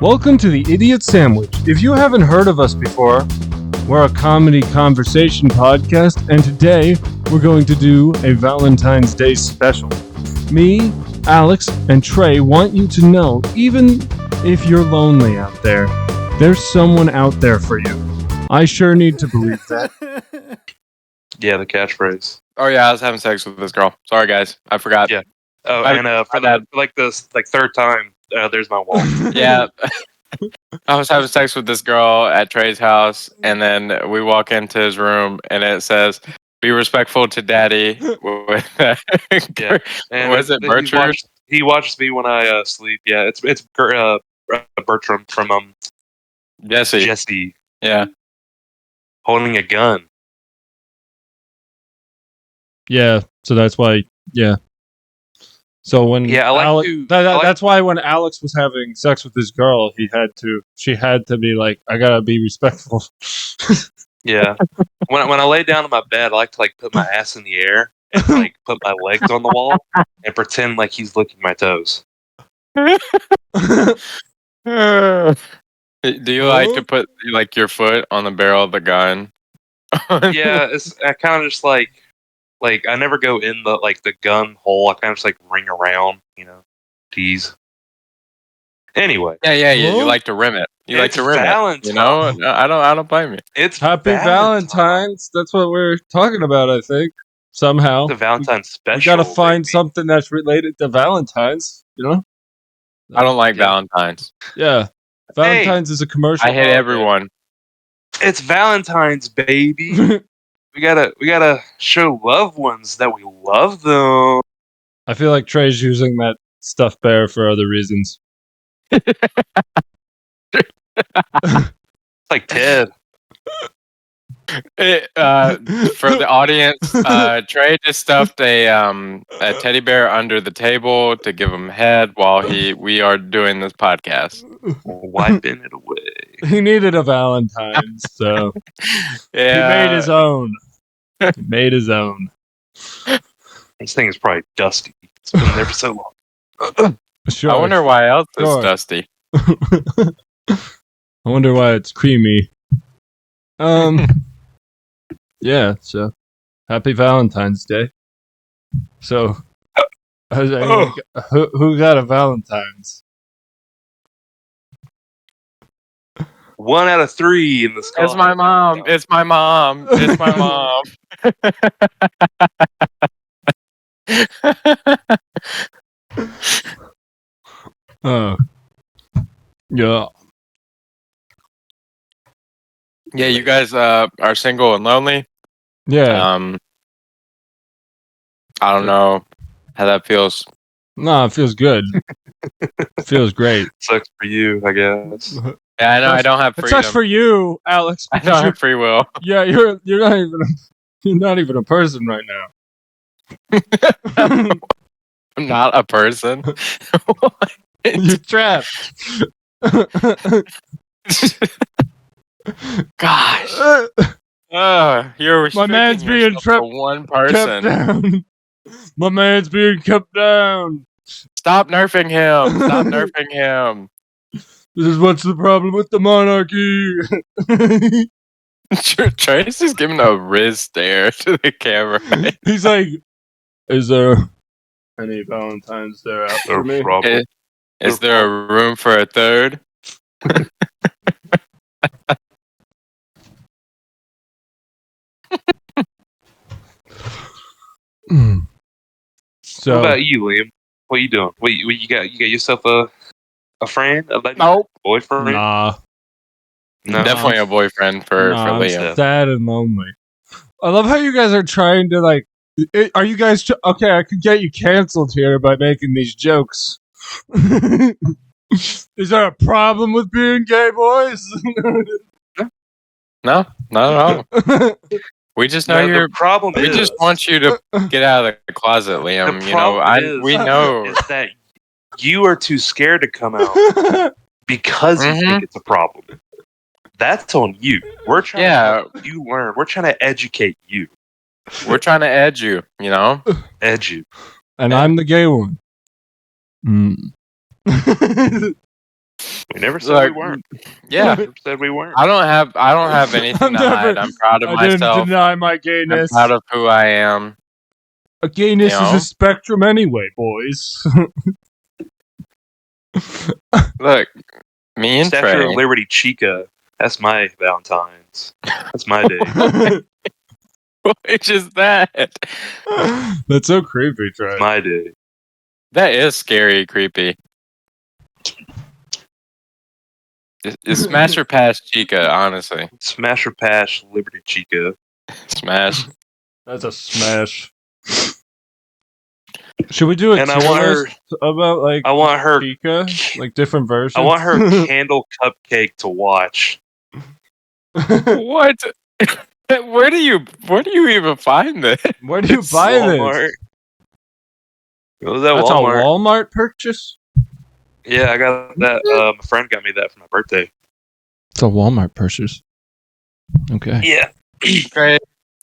Welcome to the Idiot Sandwich. If you haven't heard of us before, we're a comedy conversation podcast, and today we're going to do a Valentine's Day special. Me, Alex, and Trey want you to know, even if you're lonely out there, there's someone out there for you. I sure need to believe that. Yeah, the catchphrase. Oh yeah, I was having sex with this girl. Sorry guys, I forgot. Yeah. Oh, and for the third time, there's my wall. Yeah. I was having sex with this girl at Trey's house, and then we walk into his room, and it says, "Be respectful to Daddy." Yeah. And Was it Bertram? He watches me when I sleep. Yeah, it's Bertram from Jesse. Yeah. Holding a gun. Yeah, so that's why, yeah. So when that's why when Alex was having sex with this girl, she had to be like, I gotta be respectful. Yeah. When I lay down in my bed, I like to put my ass in the air and put my legs on the wall and pretend like he's licking my toes. Do you like to put your foot on the barrel of the gun? Yeah, I kind of just like I never go in the gun hole. I kind of just ring around, tease. Anyway. Yeah. You like to rim it. You like to rim Valentine. it. I don't blame you. It's Happy Valentine's. That's what we're talking about, I think. Somehow. The Valentine's special. We gotta find something that's related to Valentine's, I don't like Valentine's. Yeah. Valentine's is a commercial. I hate everyone. It's Valentine's, baby. We gotta show loved ones that we love them. I feel like Trey's using that stuffed bear for other reasons. It's like Ted. For the audience, Trey just stuffed a teddy bear under the table to give him head while we are doing this podcast. Wiping it away. He needed a Valentine's, so yeah. He made his own. This thing is probably dusty. It's been there for so long. Sure. I wonder why else it's dusty. I wonder why it's creamy. Yeah, so happy Valentine's Day. So who got a Valentine's? 1 out of 3 in the sky. It's my mom. It's my mom. It's my mom. Oh. Yeah. Yeah, you guys are single and lonely. Yeah. I don't know how that feels. No, it feels good. It feels great. Sucks for you, I guess. Yeah, I know. I don't have freedom. It sucks for you, Alex. I don't have free will. Yeah, you're not even a person right now. I'm not a person. You're trapped. Gosh. You're my man's being trapped. One person. Kept down. My man's being kept down. Stop nerfing him. Stop nerfing him. This is what's the problem with the monarchy. Trace is giving a Riz stare to the camera. He's like, is there any Valentine's there out for me? Is there a room for a third? So, what about you, Liam? What are you doing? What you got? You got yourself a friend? Boyfriend? Nah. No. Definitely a boyfriend for Liam. Sad and lonely. I love how you guys are trying to are you guys okay? I could get you canceled here by making these jokes. Is there a problem with being gay, boys? No, not at all. We just know the problem. We just want you to get out of the closet, Liam. We know is that you are too scared to come out because you think it's a problem. That's on you. We're trying to help you learn. We're trying to educate you. We're trying to edge you, Edge you. And I'm the gay one. We never said we weren't. Yeah, We never said we weren't. I don't have anything to hide. I'm proud of I myself. didn't deny my I'm gayness. proud of who I am. A gayness You is know? a spectrum anyway, boys. Look, me and Statue Trey. of Liberty Chica. That's my Valentine's. That's my day. Which is that? That's so creepy, Trey. It's my day. That is scary, creepy. It's smash or pass Chica, honestly. Smash or pass Liberty Chica. Smash. That's a smash. Should we do a And I tier want her. list about like I want her. Chica, like different versions? I want her candle cupcake to watch. What? Where do you even find this? Where do you It's buy Walmart. this? It was at That's Walmart. a Walmart purchase? Yeah, I got that. My friend got me that for my birthday. It's a Walmart purchase. Okay. Yeah. Trey,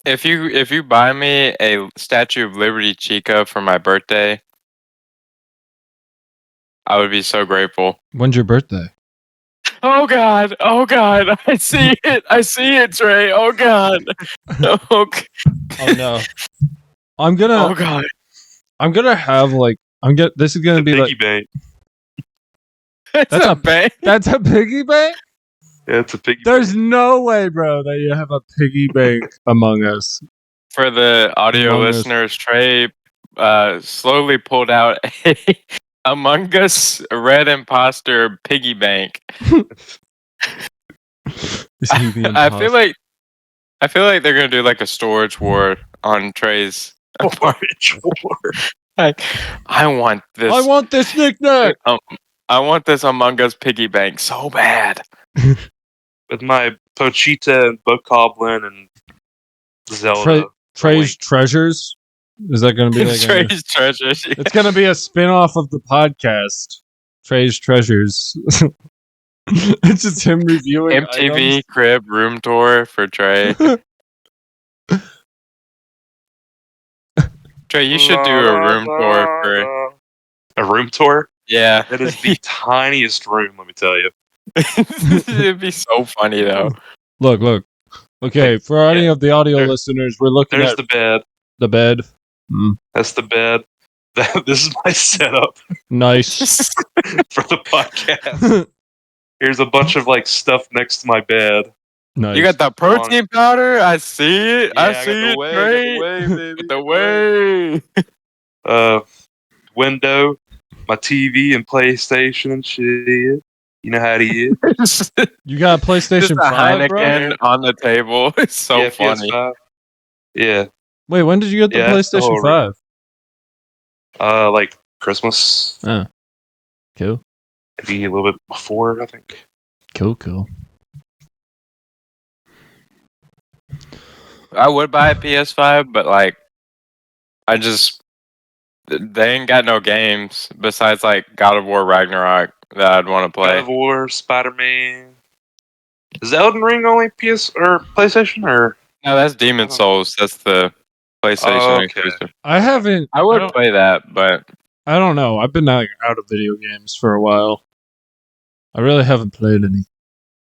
if you buy me a Statue of Liberty Chica for my birthday, I would be so grateful. When's your birthday? Oh God! Oh God! I see it, Trey. Oh God! Oh, Oh no. I'm gonna. oh God! I'm gonna have like. This is gonna be piggy like. bank. That's a bank. That's a piggy bank. Yeah, it's a piggy There's bank. no way, bro, that you have a piggy bank Among Us. For the audio Among Us. listeners, Trey slowly pulled out a Among Us Red Imposter piggy bank. Is he the I feel imposter? like they're gonna do like a storage war on Trey's. Orange war. Like, I want this. I want this knick-knack. I want this Among Us piggy bank so bad. With my Pochita and Bokoblin and Zelda. Trey's Treasures. Is that going to be like Trey's treasures. It's going to be a spin-off of the podcast. Trey's Treasures. It's just him reviewing MTV items. crib room tour for Trey. Trey, you should do a room tour for a room tour. Yeah. That is the tiniest room. Let me tell you. It'd be so funny though. Look. Okay, for any of the audio listeners, we're looking There's at the bed. the bed. That's the bed. This is my setup Nice. for the podcast. Here's a bunch of like stuff next to my bed. Nice. You got the protein powder? I see it. Yeah, I got see the it, whey, Trey. got the whey, baby. Got the whey. Window, my TV and PlayStation and shit. You know how it is. You got a PlayStation Just a 5, bro? Heineken on the table. It's so Yeah, funny. PS5. Yeah. Wait, when did you get the Yeah, that's the PlayStation whole 5? Like Christmas. Oh. Cool. Maybe a little bit before, I think. Cool. I would buy a PS5, but like, they ain't got no games besides like God of War Ragnarok that I'd want to God play. of War, Spider-Man. Is Elden Ring only PS or PlayStation or? No, that's Demon Souls. That's the PlayStation exclusive. I haven't. I would play that, but I don't know. I've been like out of video games for a while. I really haven't played any,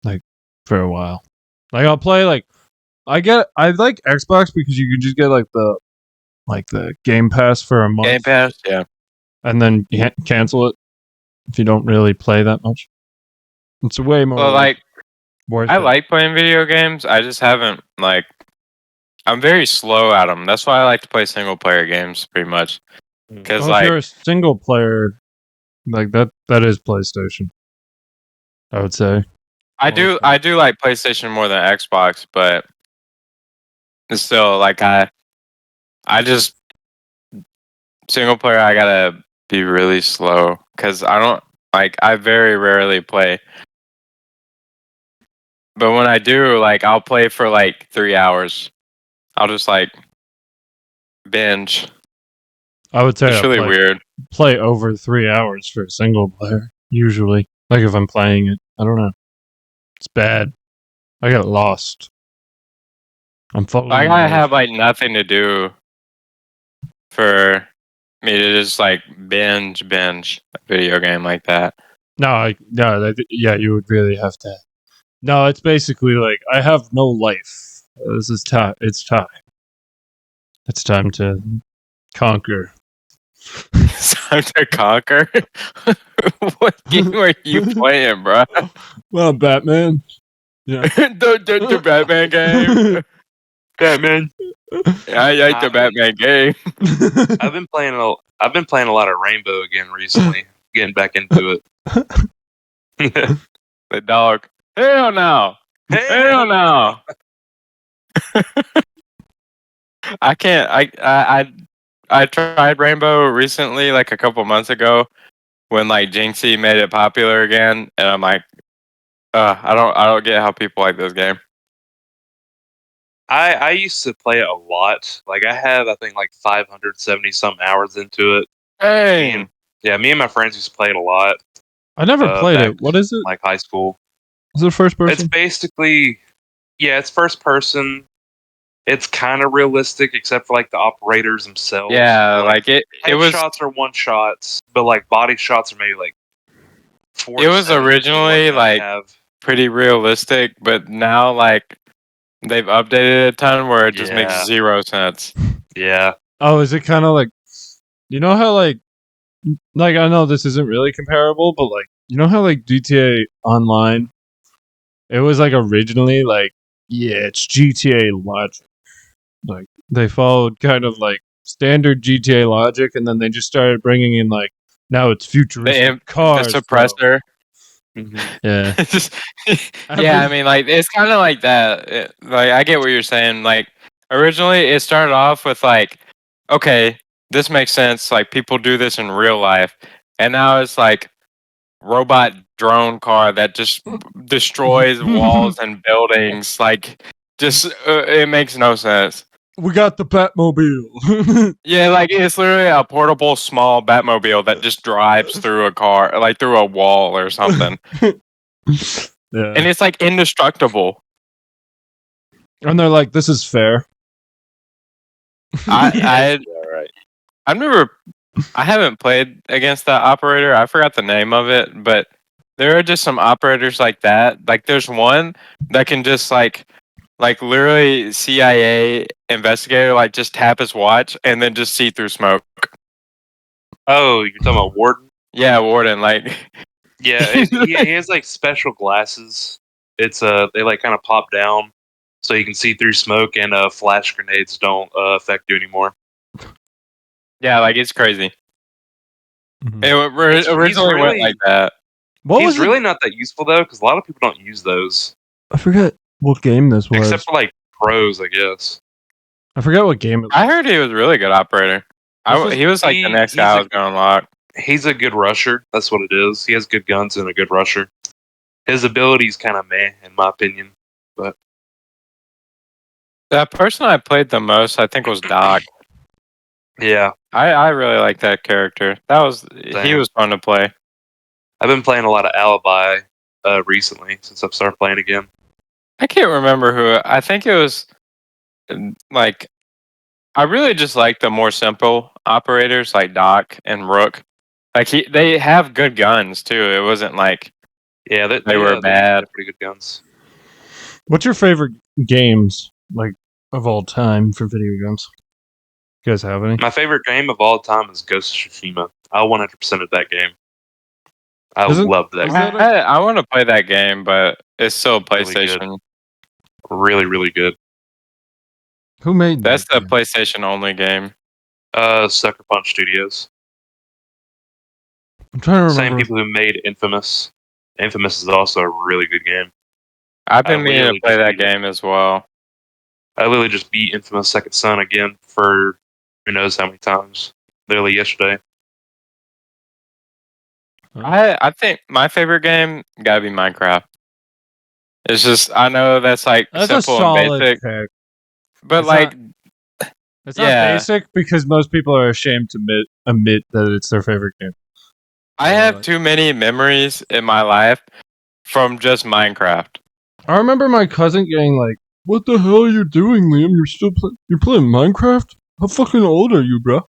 like, for a while. Like, I'll play like I like Xbox because you can just get like the Game Pass for a month. Game Pass, yeah. And then you cancel it if you don't really play that much. It's way more. Well, like, worth I it. like playing video games. I just haven't like. I'm very slow at them. That's why I like to play single player games, pretty much. Because if you're a single player, like that is PlayStation. I would say. I do like PlayStation more than Xbox, but it's still like I just single player. I gotta be really slow because I very rarely play. But when I do, like, I'll play for like 3 hours. I'll just like binge. I would say It's really weird. Play over 3 hours for a single player usually. Like if I'm playing it, I don't know. It's bad. I got lost. I'm following. I gotta have like nothing to do for me to just like binge a video game like that. You would really have to. No, it's basically like I have no life. This is time. It's time. It's time to conquer. It's time to conquer. What game are you playing, bro? Well, Batman. Yeah. the Batman game. Batman. I like the Batman game. I've been playing a lot of Rainbow again recently. Getting back into it. The dog. Hell no. Hell no. I can't. I tried Rainbow recently, like a couple months ago, when like Jinxie made it popular again, and I'm like, I don't get how people like this game. I used to play it a lot. Like I think like 570 some hours into it. Hey. Me and my friends used to play it a lot. I never played it. What is it? Like high school. Is it first person? It's basically, it's first person. It's kind of realistic, except for like the operators themselves. Yeah, like it was. Shots are one shots, but like body shots are maybe like 4. It was originally like pretty realistic, but now like they've updated it a ton where it just makes zero sense. Yeah. Oh, is it kind of like, you know how like I know this isn't really comparable, but like you know how like GTA Online, it was like originally like it's GTA logic. Like they followed kind of like standard GTA logic, and then they just started bringing in like now it's futuristic cars. The suppressor. Mm-hmm. Yeah. Just, yeah, I mean, like it's kind of like that. Like I get what you're saying. Like originally, it started off with like, okay, this makes sense. Like people do this in real life, and now it's like robot drone car that just destroys walls and buildings. Like, just it makes no sense. We got the Batmobile. Yeah, like it's literally a portable small Batmobile that just drives through a car, like through a wall or something. Yeah. And it's like indestructible. And they're like, this is fair. I haven't played against that operator. I forgot the name of it, but there are just some operators like that. Like there's one that can just like literally CIA investigator like just tap his watch and then just see through smoke. Oh, you're talking about Warden? Yeah, Warden. Like, yeah, he has like special glasses. It's they like kind of pop down so you can see through smoke, and flash grenades don't affect you anymore. Yeah, like it's crazy. Mm-hmm. It originally went like that. He's really not that useful though, because a lot of people don't use those. I forget what game this was. Except for like pros, I guess. I forget what game it was. I heard he was a really good operator. He was like the next guy I was going to unlock. He's a good rusher. That's what it is. He has good guns and a good rusher. His ability's kind of meh, in my opinion. But the person I played the most, I think, was Doc. Yeah, I really like that character. He was fun to play. I've been playing a lot of Alibi recently since I've started playing again. I can't remember who. I think it was like I really just like the more simple operators like Doc and Rook. Like they have good guns too. It wasn't like they were bad. They pretty good guns. What's your favorite games like of all time for video games? You guys have any? My favorite game of all time is Ghost of Tsushima. I 100% of that game. I love that game. I want to play that game, but it's still PlayStation. Really, really good. Who made That's the PlayStation only game? Sucker Punch Studios. I'm trying to remember. Same people who made Infamous. Infamous is also a really good game. I've been meaning to play that game as well. I literally just beat Infamous Second Son again for who knows how many times. Literally yesterday. I think my favorite game gotta be Minecraft. It's just I know that's like simple and basic, but it's like it's not basic because most people are ashamed to admit that it's their favorite game. I have too many memories in my life from just Minecraft. I remember my cousin getting like, "What the hell are you doing, Liam? You're playing Minecraft? How fucking old are you, bro?"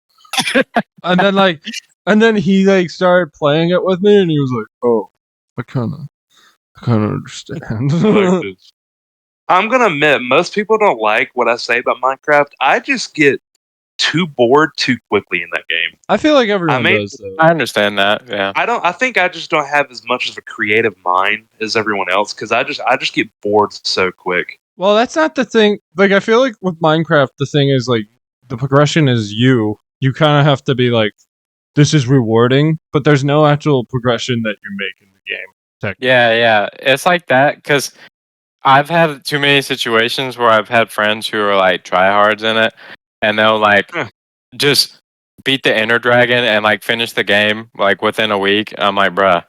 And then he like started playing it with me, and he was like, "Oh, I kind of understand. Like this. I'm gonna admit, most people don't like what I say about Minecraft. I just get too bored too quickly in that game. I feel like everyone does, though. I understand that. Yeah. I think I just don't have as much of a creative mind as everyone else because I just get bored so quick. Well, that's not the thing. Like, I feel like with Minecraft, the thing is like the progression is you. You kind of have to be like, this is rewarding, but there's no actual progression that you make in the game. Yeah. It's like that because I've had too many situations where I've had friends who are like tryhards in it, and they'll like just beat the Ender Dragon and like finish the game like within a week. I'm like, bruh,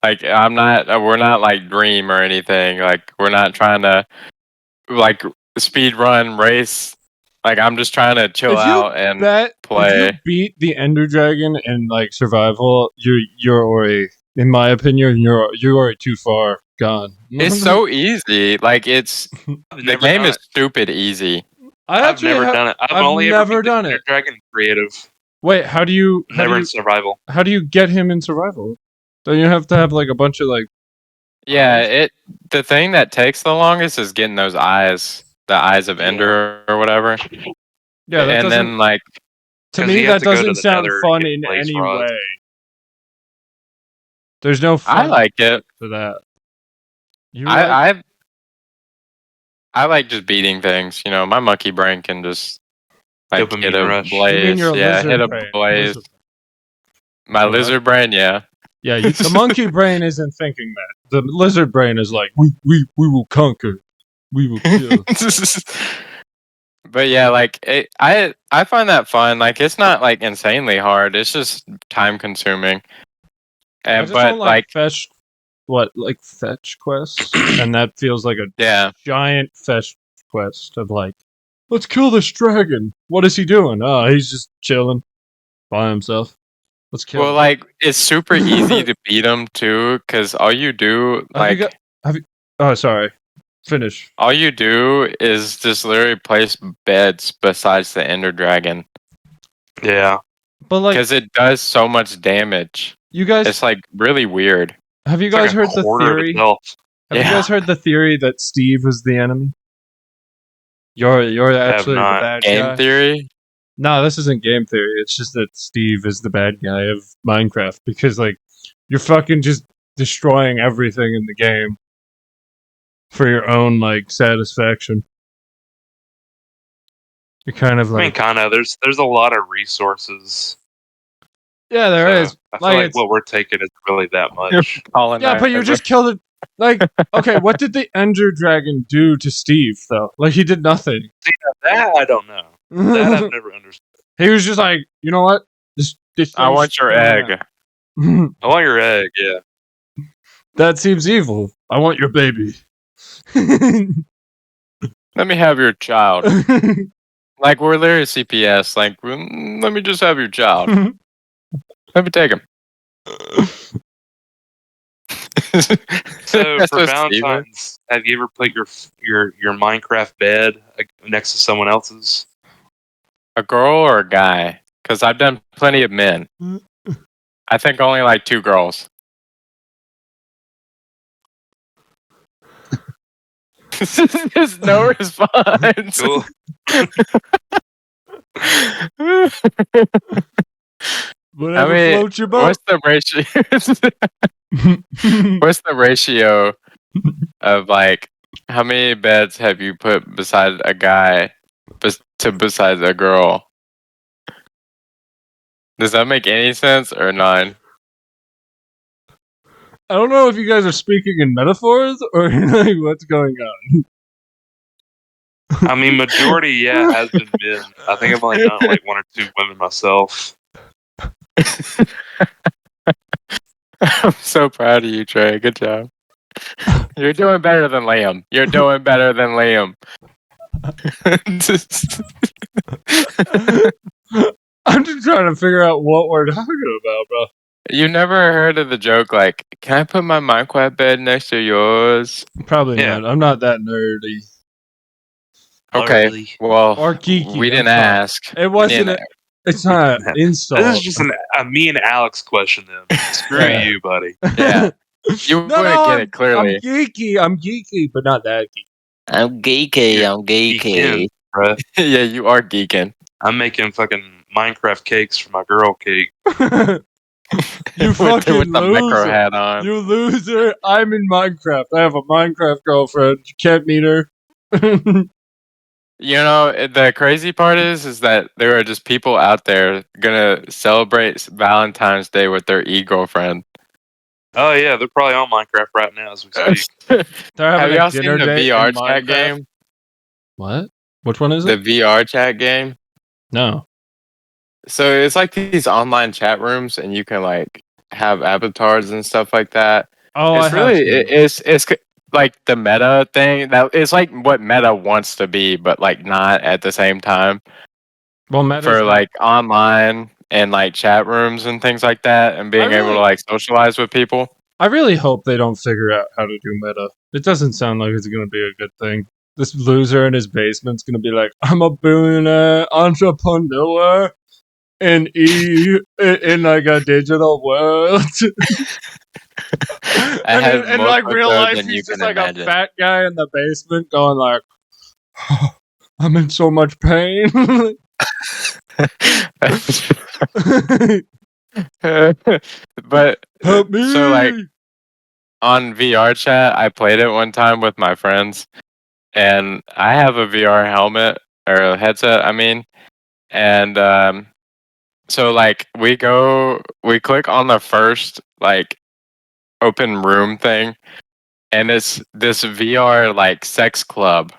like we're not like Dream or anything. Like we're not trying to like speed run race. Like I'm just trying to chill out and play. If you beat the Ender Dragon in like survival, you're already, in my opinion, you're already too far gone. It's so easy. Like the game is stupid easy. I've never done it. I've only ever done it. Dragon creative. Wait, how do you in survival? How do you get him in survival? Don't you have to have like a bunch of like? Yeah, the thing that takes the longest is getting those eyes, the eyes of Ender or whatever. Yeah, and then like to me that doesn't sound fun in any way. There's no fun. I like it for that. I like just beating things. You know, my monkey brain can just like hit a blaze. Hit a blaze. My lizard brain, yeah. Yeah, the monkey brain isn't thinking that. The lizard brain is like, we will conquer, we will kill. But yeah, like I find that fun. Like it's not like insanely hard. It's just time consuming. And but like fetch quests, and that feels like a giant fetch quest of like, let's kill this dragon. What is he doing? Oh, he's just chilling by himself. Let's kill him. Well, like it's super easy to beat him too, because all you do oh, sorry. Finish. All you do is just literally place beds besides the Ender Dragon. Yeah, but like because it does so much damage. You guys, it's like really weird. Have you guys heard the theory? Have you guys heard the theory that Steve was the enemy? You're actually the bad guy. Game theory? No, this isn't game theory. It's just that Steve is the bad guy of Minecraft because like you're fucking just destroying everything in the game for your own like satisfaction. You're kind of like, I mean, kind of. There's a lot of resources. Yeah, there is. I feel like what we're taking is really that much. Yeah, but you just killed it. Like, okay, what did the Ender Dragon do to Steve, though? Like, he did nothing. See, that I don't know. That I've never understood. He was just like, you know what? This I want your egg. I want your egg, yeah. That seems evil. I want your baby. Let me have your child. Like, we're literally CPS. Like, let me just have your child. Let me take him. So for Valentine's, have you ever put your Minecraft bed next to someone else's? A girl or a guy? Because I've done plenty of men. I think only like 2 girls. There's no response. Cool. Whatever floats your boat. What's the ratio? What's the ratio of like how many beds have you put beside a guy besides a girl? Does that make any sense or none? I don't know if you guys are speaking in metaphors or like what's going on. I mean, majority, has been men. I think I've only done like 1 or 2 women myself. I'm so proud of you, Trey. Good job. You're doing better than Liam. You're doing better than Liam. I'm just trying to figure out what we're talking about, bro. You never heard of the joke like, can I put my Minecraft bed next to yours? Probably not. I'm not that nerdy. Okay, really. Well, or geeky. We didn't ask. It wasn't. It's not an insult. This is just a me and Alex question then. Screw you, buddy. Yeah. You wouldn't get it clearly. I'm geeky, but not that geeky. I'm geeky. I'm geeky. Geeking, bruh. Yeah, you are geeking. I'm making fucking Minecraft cakes for my girl cake. You fucking with the micro loser. hat on. You loser. I'm in Minecraft. I have a Minecraft girlfriend. You can't meet her. You know, the crazy part is that there are just people out there gonna celebrate Valentine's Day with their e-girlfriend. Oh yeah, they're probably on Minecraft right now as we speak. They're Have having y'all a seen dinner the date VR in chat Minecraft. game? What? Which one is The it? VR chat game? No. So it's like these online chat rooms, and you can like have avatars and stuff like that. Oh, It's really it's like the meta thing. That it's like what meta wants to be, but like not at the same time. Well, Meta's For got- like online and like chat rooms and things like that, and being able to like socialize with people. I really hope they don't figure out how to do meta. It doesn't sound like it's going to be a good thing. This loser in his basement's going to be like, I'm a billionaire entrepreneur in like a digital world. and in like real life, he's just like a fat guy in the basement going like, oh, I'm in so much pain. But help me. So like on VR chat, I played it one time with my friends, and I have a VR helmet or a headset. I mean, and so like we click on the first like open room thing, and it's this VR like sex club.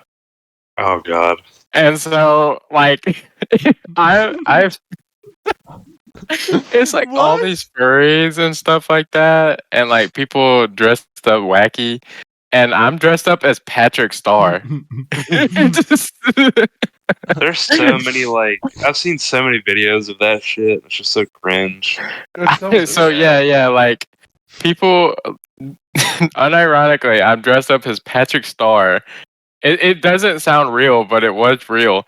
Oh god. And so like I've it's like all these furries and stuff like that, and like people dressed up wacky, and I'm dressed up as Patrick Star. There's so many like I've seen so many videos of that shit. It's just so cringe. So yeah, like people unironically, I'm dressed up as Patrick Star. It doesn't sound real, but it was real.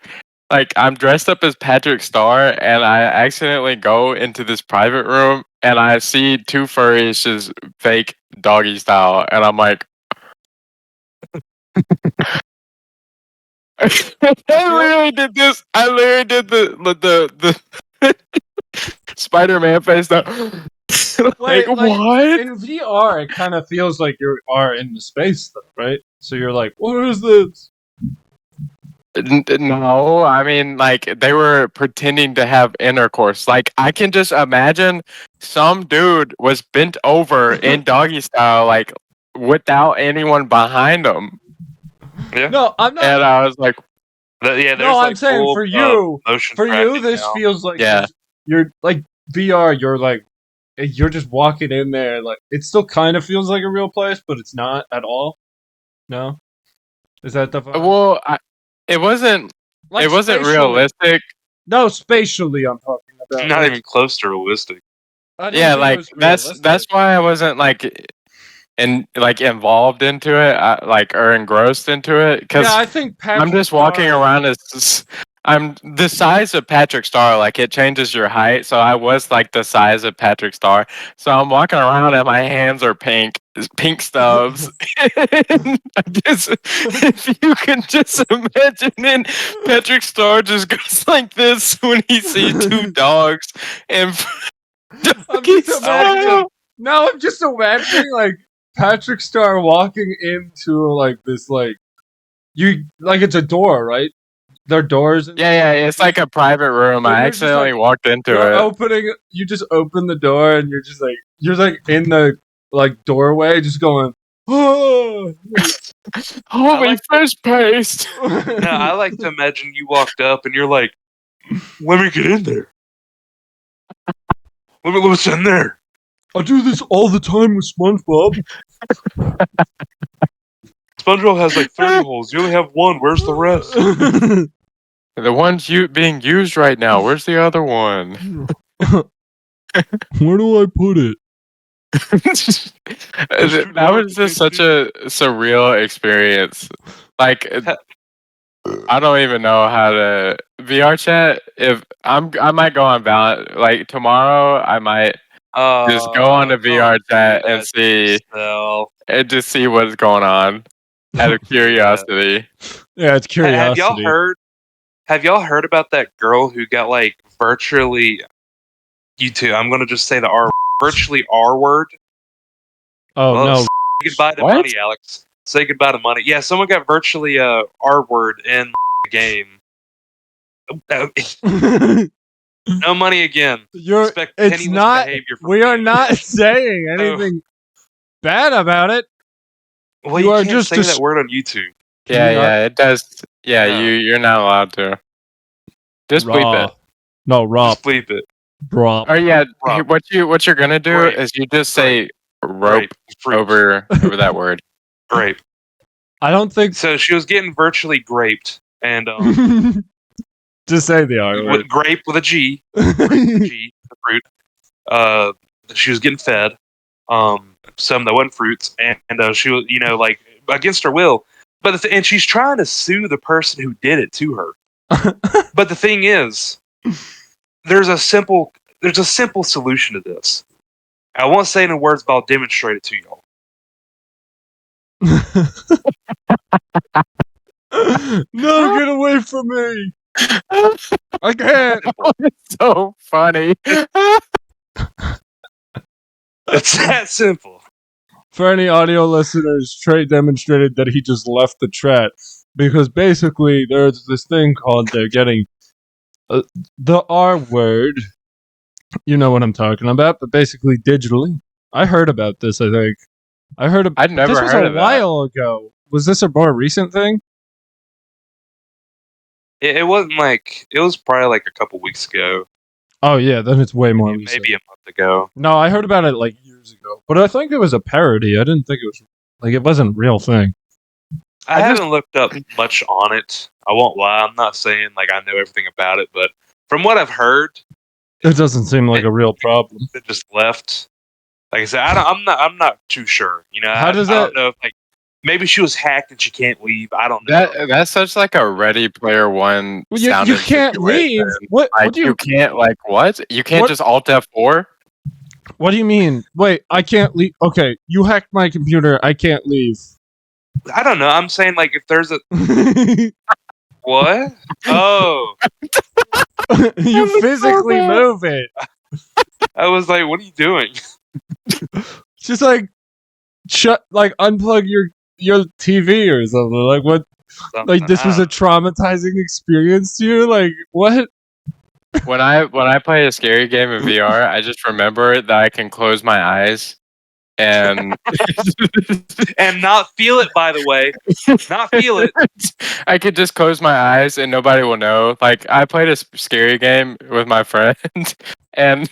Like I'm dressed up as Patrick Star, and I accidentally go into this private room, and I see two furries just fake doggy style, and I'm like, I literally did this. I literally did the Spider-Man face. Like Wait, what? In VR, it kind of feels like you are in the space, though, right? So you're like, what is this? No, I mean, like, they were pretending to have intercourse. Like, I can just imagine some dude was bent over in doggy style, like, without anyone behind him. Yeah. No, I'm not. And I was like, there's no, I'm like saying for you, motion for you, tracking this now. feels like Yeah. you're like VR. You're just walking in there. Like, it still kind of feels like a real place, but it's not at all. No, is that the vibe? well, it wasn't. Like it wasn't spatially. realistic. No, spatially, I'm talking about. Not even close to realistic. Yeah, like that's why I wasn't like involved into it, or engrossed into it, because yeah, I think I'm just walking around as I'm the size of Patrick Star. Like it changes your height, so I was like the size of Patrick Star. So I'm walking around and my hands are pink stubs. I guess if you can just imagine, Patrick Star just goes like this when he sees two dogs and. I'm just imagining. Now I'm just imagining like Patrick Star walking into like this it's a door, right? There are doors. Yeah, it's like a private room. I accidentally walked into it. You just open the door and you're like in the like doorway, just going. Oh, holy fast paced. No, I like to imagine you walked up and you're like, "Let me get in there. What's in there?" I do this all the time with SpongeBob. SpongeBob has like 30 holes. You only have one. Where's the rest? The one's being used right now. Where's the other one? Where do I put it? That was just such a surreal experience. Like, I don't even know how to VR chat. If I might go on Valentine. Like tomorrow, I might Just go on the VR chat and see, and just see what's going on. Out of curiosity. Yeah, it's curiosity. Have y'all heard about that girl who got like virtually? You too. I'm gonna just say the virtually R word. Oh no! Say goodbye to money, Alex. Say goodbye to money. Yeah, someone got virtually R word in the game. No money again. It's not. We are not saying anything bad about it. Well, you can't just say that word on YouTube. Yeah, it does. Yeah, you're not allowed to. Just bleep it. No, Rob. Just bleep it. Rob. Oh yeah, what you're gonna do is you just say rope over that word. Grape. I don't think so. She was getting virtually graped, and just say the R word. Grape with a G. Grape with a G. The fruit. She was getting fed. Some that wasn't fruits, and she was, like against her will. But and she's trying to sue the person who did it to her. But the thing is, there's a simple solution to this. I won't say any words, but I'll demonstrate it to y'all. No, get away from me! I can't. It's so funny. It's that simple. For any audio listeners, Trey demonstrated that he just left the chat because basically there's this thing called they're getting the R word. You know what I'm talking about, but basically digitally. I heard about this. I think I heard. I'd never this was heard a of while ago. Was this a more recent thing? It wasn't like it was probably like a couple weeks ago. Oh yeah, then it's way more recent. Maybe a month ago. No, I heard about it like years ago, but I think it was a parody. I didn't think it was like it wasn't a real thing. I haven't looked up much on it. I won't lie. I'm not saying like I know everything about it, but from what I've heard, it doesn't seem like a real problem. It just left. Like I said, I'm not too sure. I don't know if like maybe she was hacked and she can't leave. I don't know. That's such like a Ready Player One. Well, you can't leave. What? Like, what do you can't like what? You can't just Alt F4. What do you mean? Wait, I can't leave. Okay, you hacked my computer. I can't leave. I don't know. I'm saying like if there's a what? Oh, you physically move it. I was like, what are you doing? Just like unplug your TV or something. Like what? Like this was a traumatizing experience to you? Like what? When I play a scary game in VR, I just remember that I can close my eyes and and not feel it. By the way, not feel it. I could just close my eyes and nobody will know. Like I played a scary game with my friend, and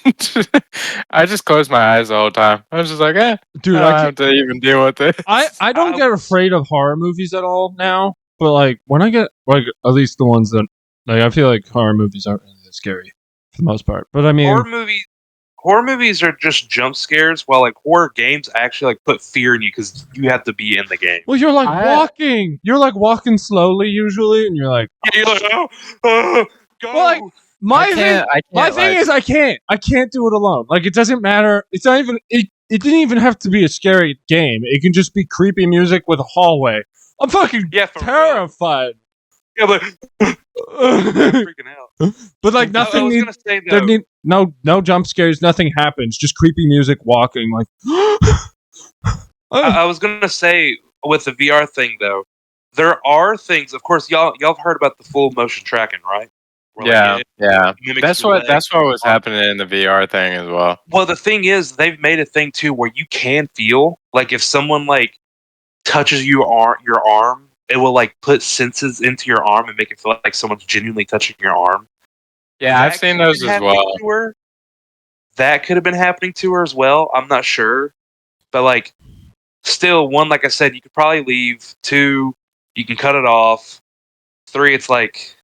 I just closed my eyes the whole time. I was just like, dude, I don't have to even deal with it. I don't get afraid of horror movies at all now, but like when I get like at least the ones that like I feel like horror movies aren't really that scary for the most part. But I mean, horror movies are just jump scares, while like horror games actually like put fear in you because you have to be in the game. Well, you're like walking. You're like walking slowly usually, and you're like, you're like, go. Well, like, my thing is I can't do it alone. Like it doesn't matter. It's not even it didn't even have to be a scary game. It can just be creepy music with a hallway. I'm fucking terrified. Yeah, but freaking out. But like nothing. I was gonna say though, no jump scares. Nothing happens. Just creepy music, walking. Like I was gonna say with the VR thing though, there are things. Of course, y'all have heard about the full motion tracking, right? Yeah. That's what was happening in the VR thing as well. Well, the thing is, they've made a thing too where you can feel like if someone like touches your arm, it will like put senses into your arm and make it feel like someone's genuinely touching your arm. Yeah, I've seen those as well. That could have been happening to her as well. I'm not sure, but like, still, one, like I said, you could probably leave. 2, you can cut it off. 3, it's like,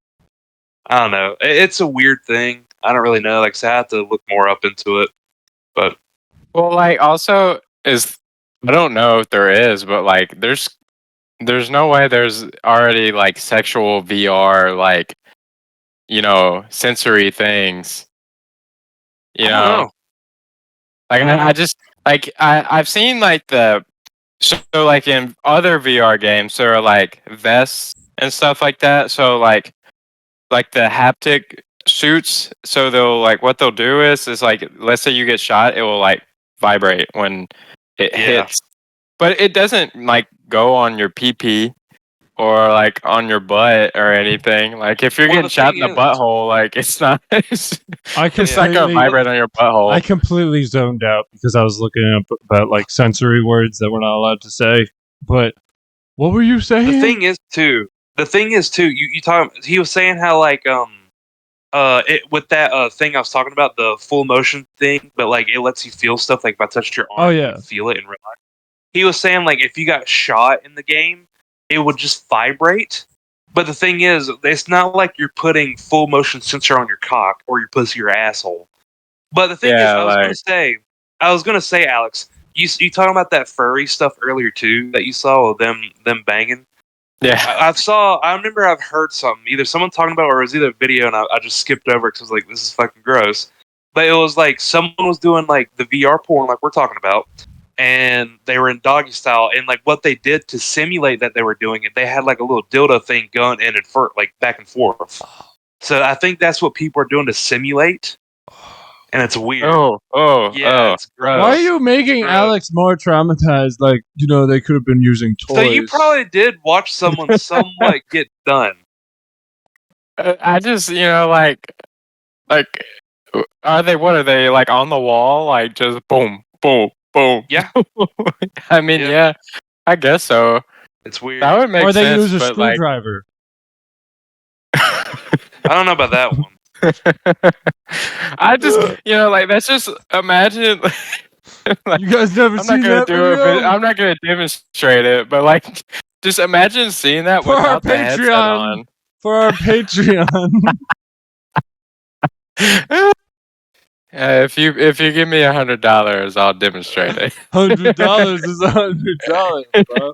I don't know. It's a weird thing. I don't really know. Like, so I have to look more up into it. But well, like, also I don't know if there is, but like, there's no way there's already like sexual VR, like, sensory things. You know? Like I just like I've seen like like in other VR games there are like vests and stuff like that. So like the haptic suits. So they'll like what they'll do is like let's say you get shot, it will like vibrate when it Yeah. hits, but it doesn't like go on your PP or like on your butt or anything. Like if you're Well, getting the shot in thing the is- butthole, like it's not it's I not gonna completely, vibrate on your butthole. I completely zoned out because I was looking up about like sensory words that we're not allowed to say. But what were you saying? The thing is too. You talk. He was saying how like it with that thing I was talking about, the full motion thing, but like it lets you feel stuff. Like if I touched your arm, Oh, yeah. you feel it in real life. He was saying like if you got shot in the game, it would just vibrate. But the thing is, it's not like you're putting full motion sensor on your cock or your pussy or asshole. But the thing is, Yeah, I was like gonna say, Alex, you talking about that furry stuff earlier too that you saw of them banging. yeah. I remember I've heard something, either someone talking about it or it was either a video and I just skipped over it because I was like, this is fucking gross. But it was like someone was doing like the VR porn like we're talking about, and they were in doggy style, and like what they did to simulate that they were doing it, they had like a little dildo thing going in and for like back and forth. So I think that's what people are doing to simulate, and it's weird. Oh, It's gross. Why are you making Gross. Alex more traumatized? Like, they could have been using toys. So you probably did watch someone somewhat get done. I just like are they what are they like on the wall like just boom boom boom? Yeah. I mean, yeah, I guess so. It's weird. That would make or they sense. use a but like, screwdriver. I don't know about that one. I just like that's just imagine. Like, You guys never I'm seen not gonna that do it, video? but I'm not gonna demonstrate it. But like, just imagine seeing that For our without the headset Patreon. on. For our Patreon. If you give me $100, I'll demonstrate it. $100 is $100, bro.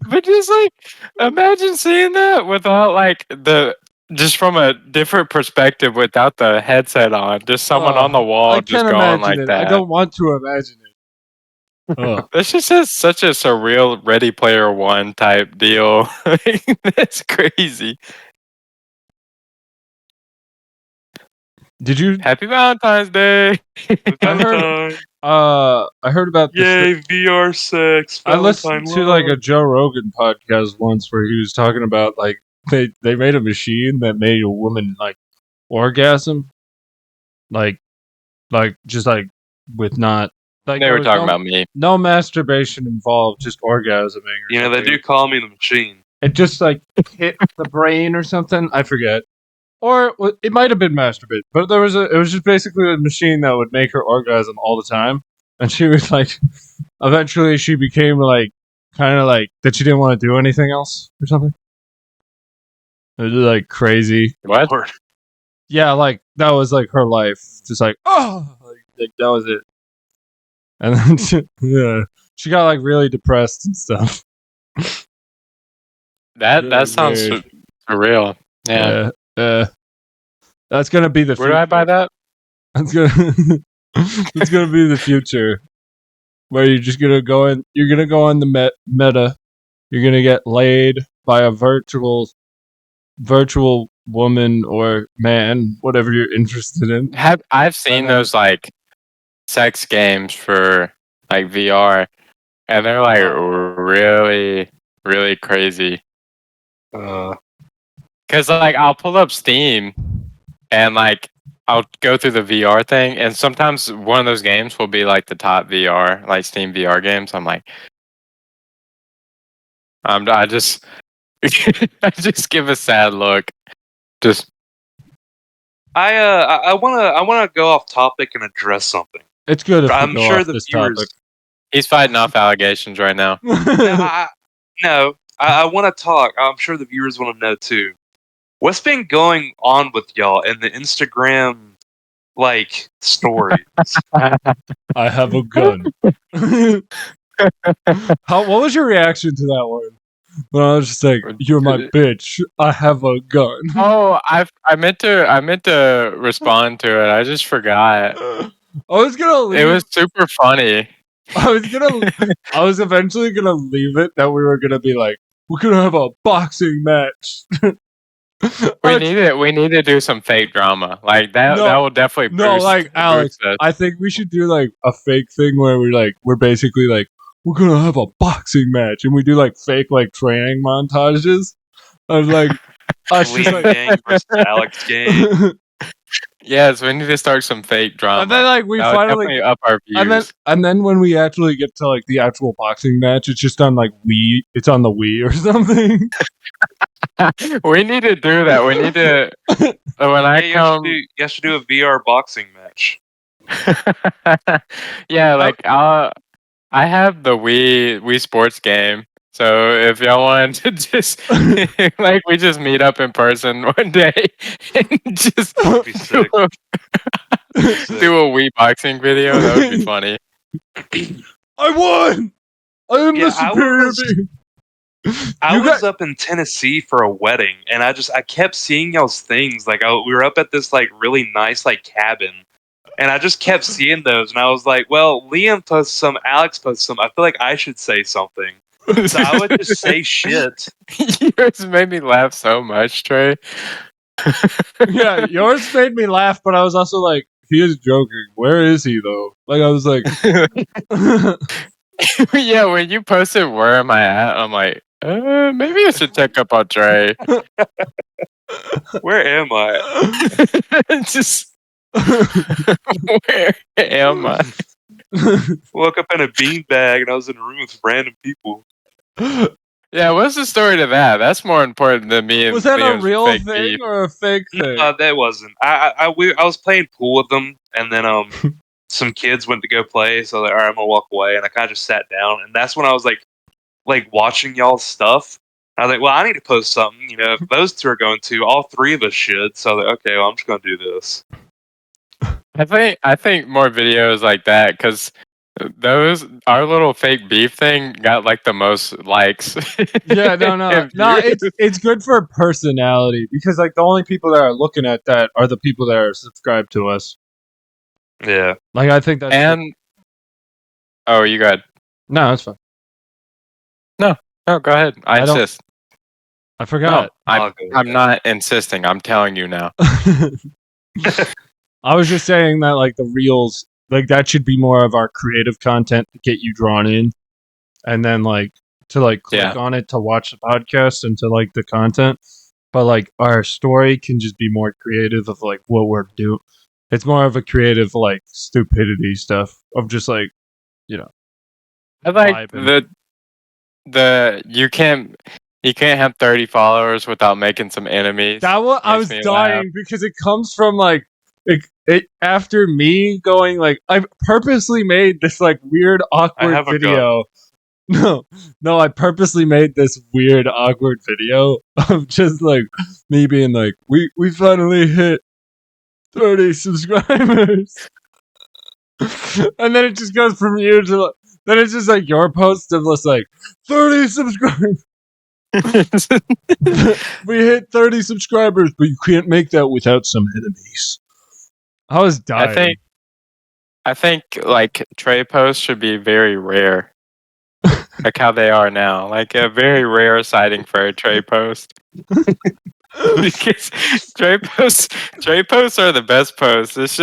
But just like imagine seeing that without like just from a different perspective without the headset on, just someone on the wall I just can't going imagine like it. that. I don't want to imagine it. Ugh. This just has such a surreal Ready Player One type deal. That's crazy. Did you? Happy Valentine's Day. Valentine. I heard about this. Yay, VR sex. I listened Valentine to like a love. Joe Rogan podcast once where he was talking about like they made a machine that made a woman like orgasm, like just like with not like They there were was talking about me. no masturbation involved, just orgasming. Or You know, they something. do call me the machine. It just like hit the brain or something. I forget. Or it might have been masturbate, but it was just basically a machine that would make her orgasm all the time, and she was like, eventually she became like, kind of like that she didn't want to do anything else or something. It was like crazy. What? Lord. Yeah, like that was like her life, just like like that was it. And then she got like really depressed and stuff. That Really sounds weird. surreal. Yeah. That's gonna be the. Where do I buy that? That's gonna it's gonna be the future, where you're just gonna go in. You're gonna go on the meta. You're gonna get laid by a virtual woman or man, whatever you're interested in. I've seen those like sex games for like VR, and they're like really, really crazy. Cause like I'll pull up Steam, and like I'll go through the VR thing, and sometimes one of those games will be like the top VR, like Steam VR games. I'm like, I just I just give a sad look. Just I wanna go off topic and address something. It's good if we I'm go sure off the this viewers. topic. he's fighting off allegations right now. I want to talk. I'm sure the viewers want to know too. What's been going on with y'all in the Instagram like stories? I have a gun. What was your reaction to that one? When I was just like, "You're my bitch. I have a gun." Oh, I meant to respond to it. I just forgot. was gonna leave. It was super funny. I was eventually gonna leave it that we were gonna be like, we're gonna have a boxing match. We need to do some fake drama. Like that No, that will definitely No, boost, like Alex, boost us. I think we should do like a fake thing where we're basically like, we're gonna have a boxing match, and we do like fake like training montages of like us just Liam like. gang versus Alex gang. Yes, we need to start some fake drama. And then like we That would finally definitely up our views. and then when we actually get to like the actual boxing match, it's just on like Wii. It's on the Wii or something. We need to do that. We need to. When I Hey, come, you have to do a VR boxing match. yeah, like I have the Wii Sports game. So if y'all want to just like we just meet up in person one day and just That'd be sick. do a Wii boxing video, that would be funny. I won. I am Yeah, the superior being. I You was got- up in Tennessee for a wedding, and I kept seeing y'all's things. Like we were up at this like really nice like cabin, and I just kept seeing those, and I was like, well, Liam posts some, Alex posts some. I feel like I should say something, so I would just say shit. Yours made me laugh so much, Trey. Yeah, yours made me laugh, but I was also like, he is joking. Where is he though? Like I was like, Yeah, when you posted where am I at, I'm like, maybe I should check up on Trey. Where am I? Just where am I? Woke up in a beanbag, and I was in a room with random people. Yeah, what's the story to that? That's more important than me. And was that a Liam's real fake thing beef. or a fake thing? No, that wasn't. I was playing pool with them, and then some kids went to go play, so I was like, all right, I'm gonna walk away, and I kind of just sat down, and that's when I was like watching y'all's stuff. I was like, well, I need to post something. You know, if those two are going to, all three of us should. So I was like, okay, well, I'm just gonna do this. I think more videos like that because those our little fake beef thing got like the most likes. Yeah, no. and views. It's good for personality because like the only people that are looking at that are the people that are subscribed to us. Yeah. Like I think that's And oh, you got no, that's fine. no. Go ahead. I I don't- insist. I forgot. I'll go with I'm that. not insisting. I'm telling you now. I was just saying that like the reels, like that should be more of our creative content to get you drawn in, and then like to like click Yeah. on it to watch the podcast and to like the content. But like our story can just be more creative of like what we're doing. It's more of a creative like stupidity stuff of just like I like vibing. the you can't have 30 followers without making some enemies. That was I Makes was me dying because it comes from like it after me going like I purposely made this like weird awkward have a video. No, I purposely made this weird awkward video of just like me being like, we finally hit 30 subscribers, and then it just goes from you to then it's just like your post of just like 30 subscribers. We hit 30 subscribers, but you can't make that without some enemies. I was dying. I think like Trey posts should be very rare. Like how they are now. Like a very rare sighting for a Trey post. Because Trey posts are the best posts. It's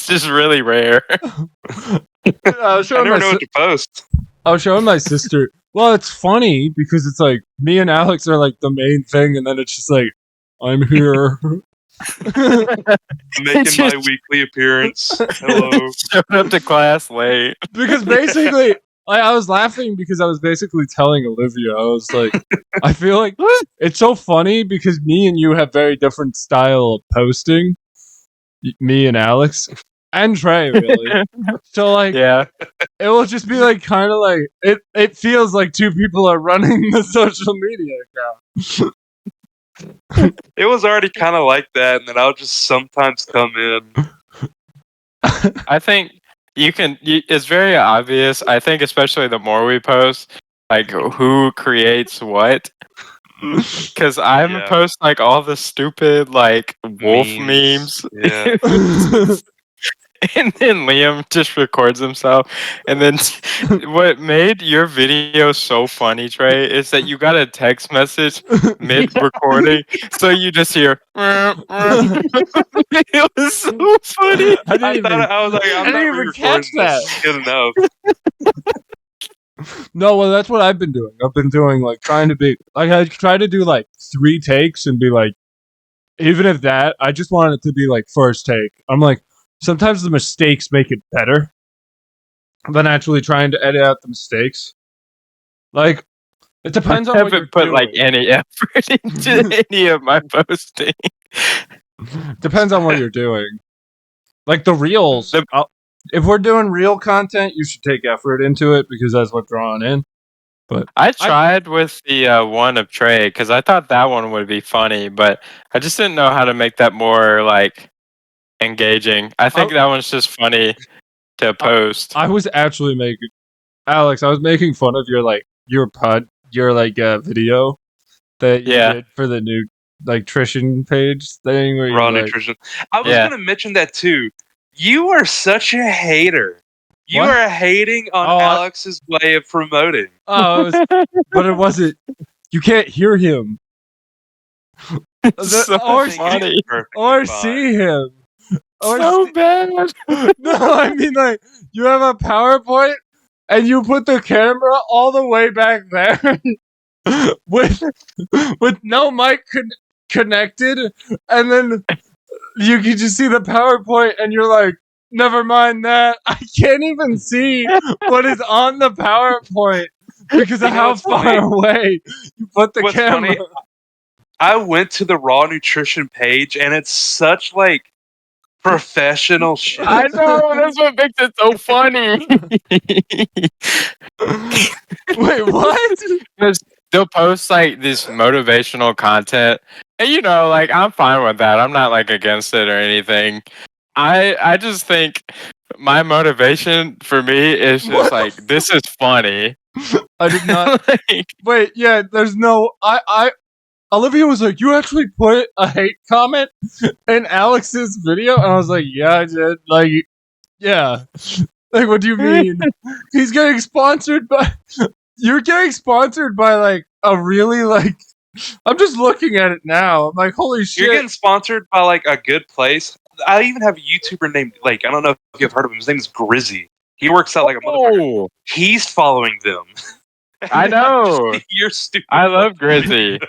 just really rare. I was I showing never my know what to post. I was showing my sister. Well, it's funny because it's like me and Alex are like the main thing, and then it's just like I'm here. Making my weekly appearance. Hello. Showed up to class late. Because basically, I was laughing because I was basically telling Olivia, I was like, I feel like it's so funny because me and you have very different style of posting. Me and Alex and Trey, really. So like, Yeah. it will just be like kind of like it feels like two people are running the social media account. It was already kind of like that, and then I'll just sometimes come in. I think it's very obvious. I think especially the more we post, like who creates what. Because I'm Yeah. post like all the stupid like wolf memes. Yeah. And then Liam just records himself. And then what made your video so funny, Trey, is that you got a text message mid-recording, so you just hear. It was so funny. I was like, I'm I not didn't even catch re-recording this. that. This is good enough. No, well, that's what I've been doing. I've been doing like trying to be like I try to do like 3 takes and be like, even if that, I just want it to be like first take. I'm like, sometimes the mistakes make it better than actually trying to edit out the mistakes. Like, it depends on I what you're haven't put doing. like any effort into any of my posting. Depends on what you're doing. Like the reels. If we're doing real content, you should take effort into it because that's what's drawing in. But I tried with the one of Trey because I thought that one would be funny, but I just didn't know how to make that more like engaging. I think that one's just funny to post. I was actually making Alex. I was making fun of your video that you did for the new like nutrition page thing. Where Raw you, nutrition. I was gonna mention that too. You are such a hater. You What? are hating on Alex's way of promoting. Oh, but it wasn't. You can't hear him. It's so funny. Or see him. Or so bad. No, I mean like you have a PowerPoint and you put the camera all the way back there with no mic connected, and then you can just see the PowerPoint, and you're like, never mind that. I can't even see what is on the PowerPoint because of how far away you put the camera. Funny, I went to the Raw Nutrition page, and it's such like professional shit. I know, that's what makes it so funny. Wait, what? Because they'll post like this motivational content, and like I'm fine with that. I'm not like against it or anything. I just think my motivation for me is just like this is funny. I did not. Wait, yeah. There's no. Olivia was like, "You actually put a hate comment in Alex's video," and I was like, "Yeah, I did." Like, yeah. Like, what do you mean? He's getting sponsored by. You're getting sponsored by like a really like. I'm just looking at it now. I'm like, holy shit! You're getting sponsored by like a good place. I even have a YouTuber named like I don't know if you've heard of him. His name is Grizzy. He works out like a motherfucker. He's following them. I know. You're stupid. I love Grizzy. And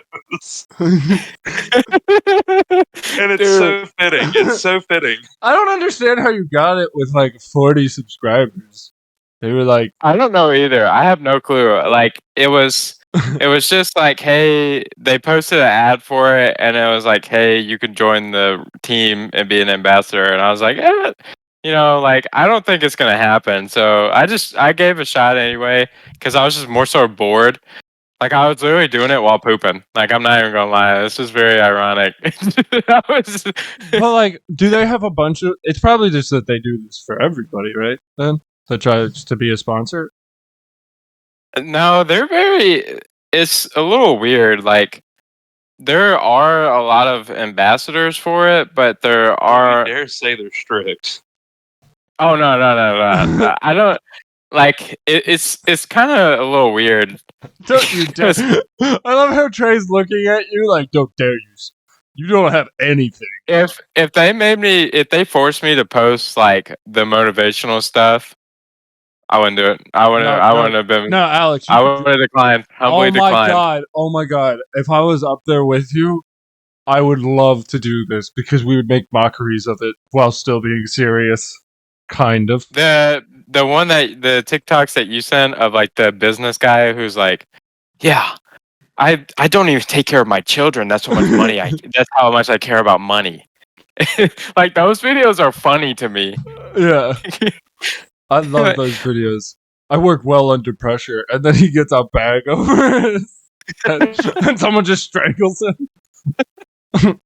it's so fitting. It's so fitting. I don't understand how you got it with like 40 subscribers. They were like, I don't know either. I have no clue. Like it was just like, hey, they posted an ad for it, and it was like, hey, you can join the team and be an ambassador. And I was like, like I don't think it's gonna happen. So I gave a shot anyway because I was just more so bored. Like I was literally doing it while pooping. Like I'm not even gonna lie, this is very ironic. But like, do they have a bunch of? It's probably just that they do this for everybody, right? Then to try to be a sponsor. No, they're very. It's a little weird. Like there are a lot of ambassadors for it, but there are. I dare say they're strict. Oh no! I don't like. It's kind of a little weird. Don't you dare! I love how Trey's looking at you like, "Don't dare you! You don't have anything." If they forced me to post like the motivational stuff, I wouldn't do it. I wouldn't have been. No, Alex. I would have declined. Oh my god! If I was up there with you, I would love to do this because we would make mockeries of it while still being serious. Kind of. The one that the TikToks that you sent of like the business guy who's like, yeah, I don't even take care of my children. That's how much money that's how much I care about money. Like those videos are funny to me. Yeah. I love those videos. I work well under pressure, and then he gets a bag over his head, and someone just strangles him. If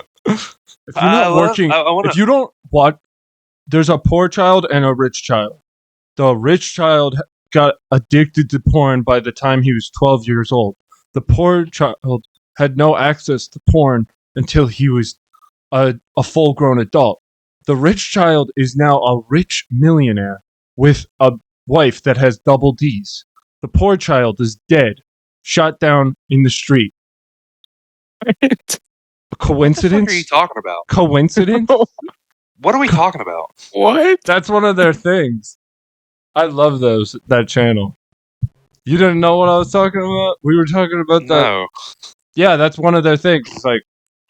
you're not working, if you don't watch, there's a poor child and a rich child. The rich child got addicted to porn by the time he was 12 years old. The poor child had no access to porn until he was a full-grown adult. The rich child is now a rich millionaire with a wife that has double D's. The poor child is dead, shot down in the street. A What the fuck coincidence? are you talking about? Coincidence? What are we talking about? What? That's one of their things. I love that channel. You didn't know what I was talking about? We were talking about that. No. Yeah, that's one of their things. It's like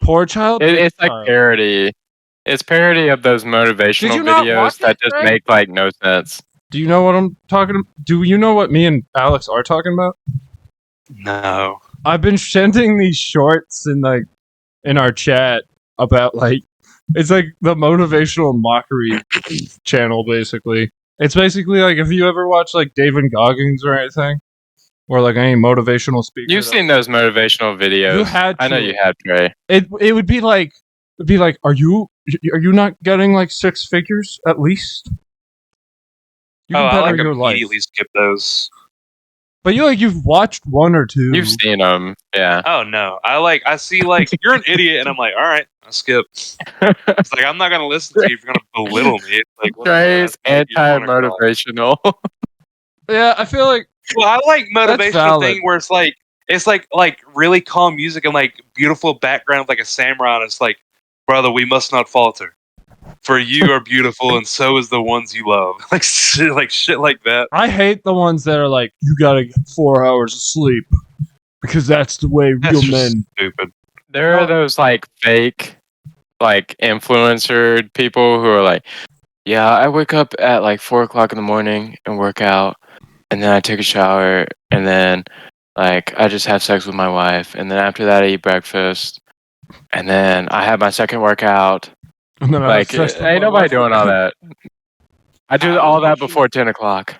poor child. rich It's like child. parody. It's parody of those Did motivational you not watch videos that it, just Greg? make like no sense. Do you know what I'm talking about? Do you know what me and Alex are talking about? No. I've been sending these shorts in our chat about it's like the motivational mockery channel basically. It's basically like if you ever watch like David Goggins or anything, or like any motivational speaker. You've seen those motivational videos. You had I know to. you have, Trey. It would be like are you not getting like 6 figures at least? You can I better like your life. immediately skip those. But you've watched one or two. You've seen them, yeah. Oh no. I see like you're an idiot and I'm like, all right, I skip. It's like I'm not gonna listen to you if you're gonna belittle me. It's like Trey's anti-motivational. Yeah, I feel like Well, I like That's motivational valid. thing where it's like really calm music and like beautiful background like a samurai and it's like, brother, we must not falter. For you are beautiful and so is the ones you love. Like shit like that. I hate the ones that are like you gotta get 4 hours of sleep because that's the way That's real just men. stupid. There are those like fake, like influencer people who are like, yeah, I wake up at like 4 o'clock in the morning and work out, and then I take a shower, and then like I just have sex with my wife, and then after that I eat breakfast, and then I have my second workout. And then I Like, have sex with ain't my nobody wife. doing all that. I do I all was that watching- before 10 o'clock.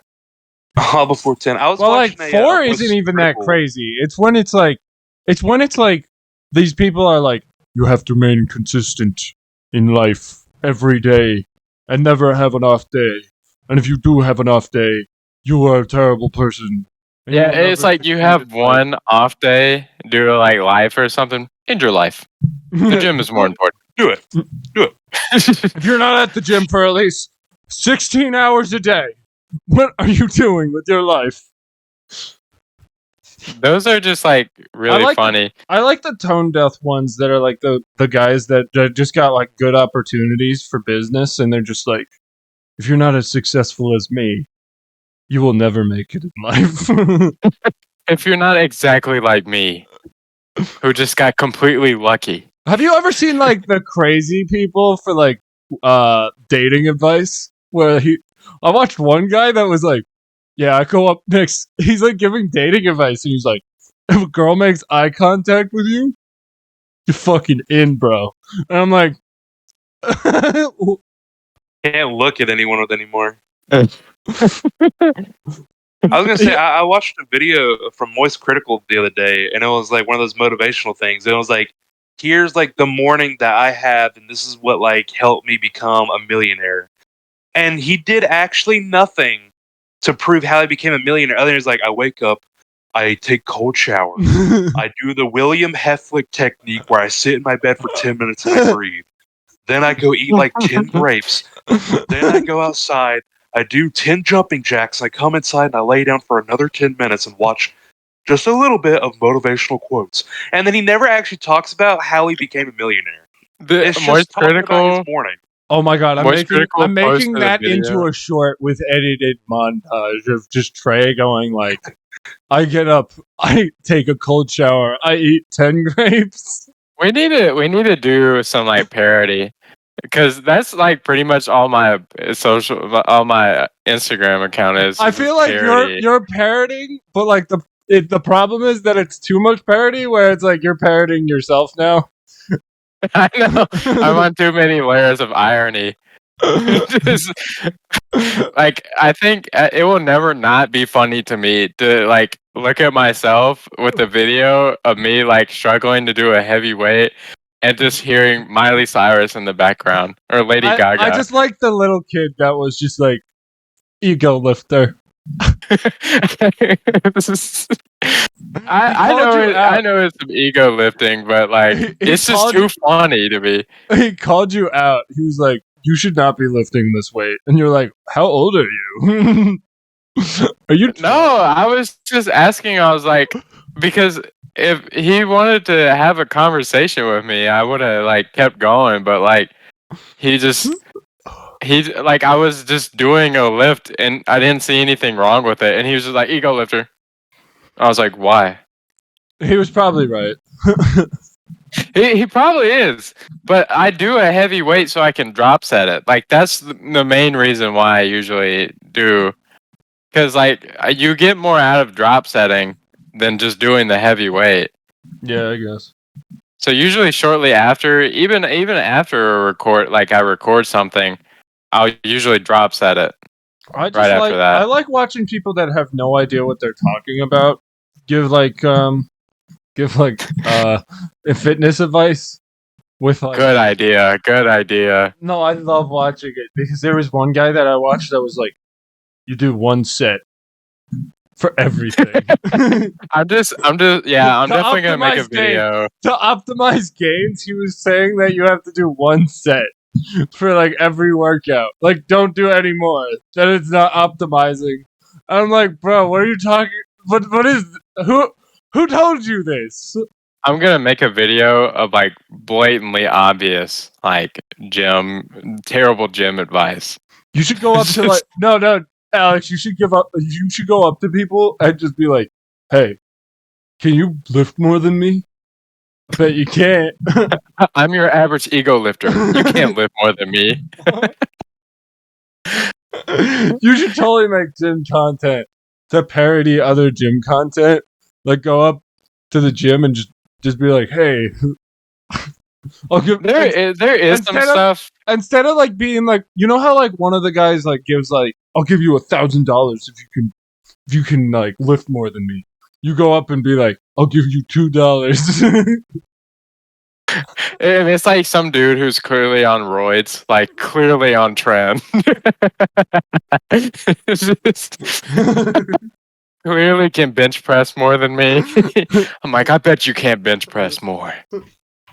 All before 10. I was Well, like watching 4 Voices isn't even that Critical. crazy. It's when it's like these people are like you have to remain consistent in life every day and never have an off day. And if you do have an off day, you are a terrible person. And Yeah, you will it's never like you succeed have in one off day, do like life or something. End your life. life. The gym is more important. Do it. If you're not at the gym for at least 16 hours a day, what are you doing with your life? Those are just like really like funny. I like the tone deaf ones that are like the guys that just got like good opportunities for business and they're just like, if you're not as successful as me, you will never make it in life. If you're not exactly like me, who just got completely lucky. Have you ever seen like the crazy people for like dating advice? I watched one guy that was like, yeah, I go up next. He's like giving dating advice, and he's like, if a girl makes eye contact with you, you're fucking in, bro. And I'm like, Can't look at anyone with anymore. I was gonna say I watched a video from Moist Critical the other day, and it was like one of those motivational things. And it was like, here's like the morning that I have, and this is what like helped me become a millionaire. And he did actually nothing to prove how he became a millionaire. Other than he's like, I wake up, I take cold shower, I do the William Heflick technique where I sit in my bed for 10 minutes and I breathe. Then I go eat like 10 grapes. Then I go outside. I do 10 jumping jacks. I come inside and I lay down for another 10 minutes and watch just a little bit of motivational quotes. And then he never actually talks about how he became a millionaire. The It's just Moist talking about Critical. his morning. Oh my god, I'm Moist making Critical I'm making posted a that video. into a short with edited montage of just Trey going like, I get up, I take a cold shower, I eat 10 grapes. We need to do some like parody, because that's like pretty much all my Instagram account is. I is feel like parody. you're parroting, but like the problem is that it's too much parody where it's like you're parroting yourself now. I know. I'm on too many layers of irony. Just, like, I think it will never not be funny to me to like look at myself with a video of me like struggling to do a heavy weight and just hearing Miley Cyrus in the background or Lady Gaga. I just like the little kid that was just like ego lifter. This is- I know it's some ego lifting, but like He it's just called too funny to me. He called you out. He was like, you should not be lifting this weight. And you're like, how old are you? Are you? No, I was just asking. I was like, because if he wanted to have a conversation with me, I would have like kept going. But like, he like I was just doing a lift and I didn't see anything wrong with it, and he was just like, ego lifter. I was like, why? He was probably right. He probably is, but I do a heavy weight so I can drop set it. Like that's the main reason why I usually do, because like you get more out of drop setting than just doing the heavy weight. Yeah, I guess. So usually shortly after, even after a record, like I record something, I'll usually drop set it. I just Right after that. I like watching people that have no idea what they're talking about give fitness advice with like Good idea. Good idea. No, I love watching it because there was one guy that I watched that was like, you do one set for everything. I'm definitely gonna make a optimize gain. video. To optimize gains, he was saying that you have to do one set for like every workout. Like, don't do any more. That it's not optimizing. I'm like, bro, what are you talking? What is who told you this? I'm gonna make a video of like blatantly obvious, like terrible gym advice. You should go up to like no, Alex. You should go up to people and just be like, "Hey, can you lift more than me?" I bet you can't. I'm your average ego lifter. You can't lift more than me. You should totally make gym content to parody other gym content. Like go up to the gym and just be like, "Hey, I'll give." There is some stuff. Instead of like being like, you know how like one of the guys like gives like, "I'll give you $1,000 if you can like lift more than me." You go up and be like, "I'll give you $2." And it's like some dude who's clearly on roids, like clearly on trend. Clearly can bench press more than me. I'm like, I bet you can't bench press more.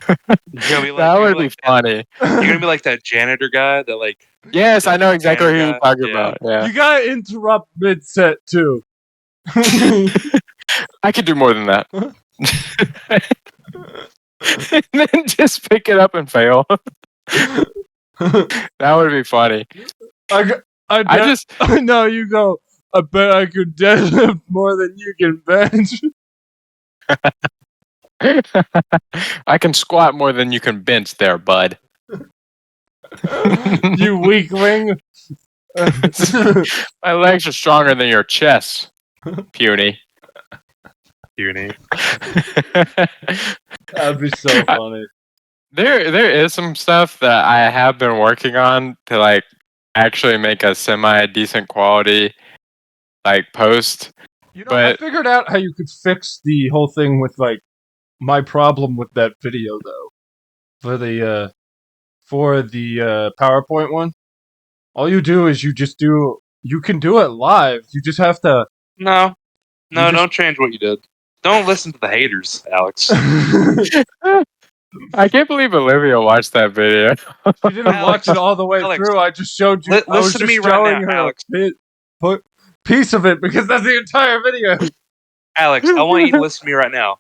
That would be funny. You're gonna be like that janitor guy that like. Yes, I know exactly who you're talking about. Yeah. You gotta interrupt mid set too. I could do more than that. And then just pick it up and fail. That would be funny. I know you go. I bet I could deadlift more than you can bench. I can squat more than you can bench there, bud. You weakling. My legs are stronger than your chest, puny. Puny. That'd be so funny. There is some stuff that I have been working on to like actually make a semi decent quality like post. You know, I figured out how you could fix the whole thing with like my problem with that video though. For the PowerPoint one. All you do is you can do it live. You just have to No, don't change what you did. Don't listen to the haters, Alex. I can't believe Olivia watched that video. She didn't watch it all the way through. I just showed you. Listen to me right now, Alex. Piece of it because that's the entire video. Alex, I want you to listen to me right now.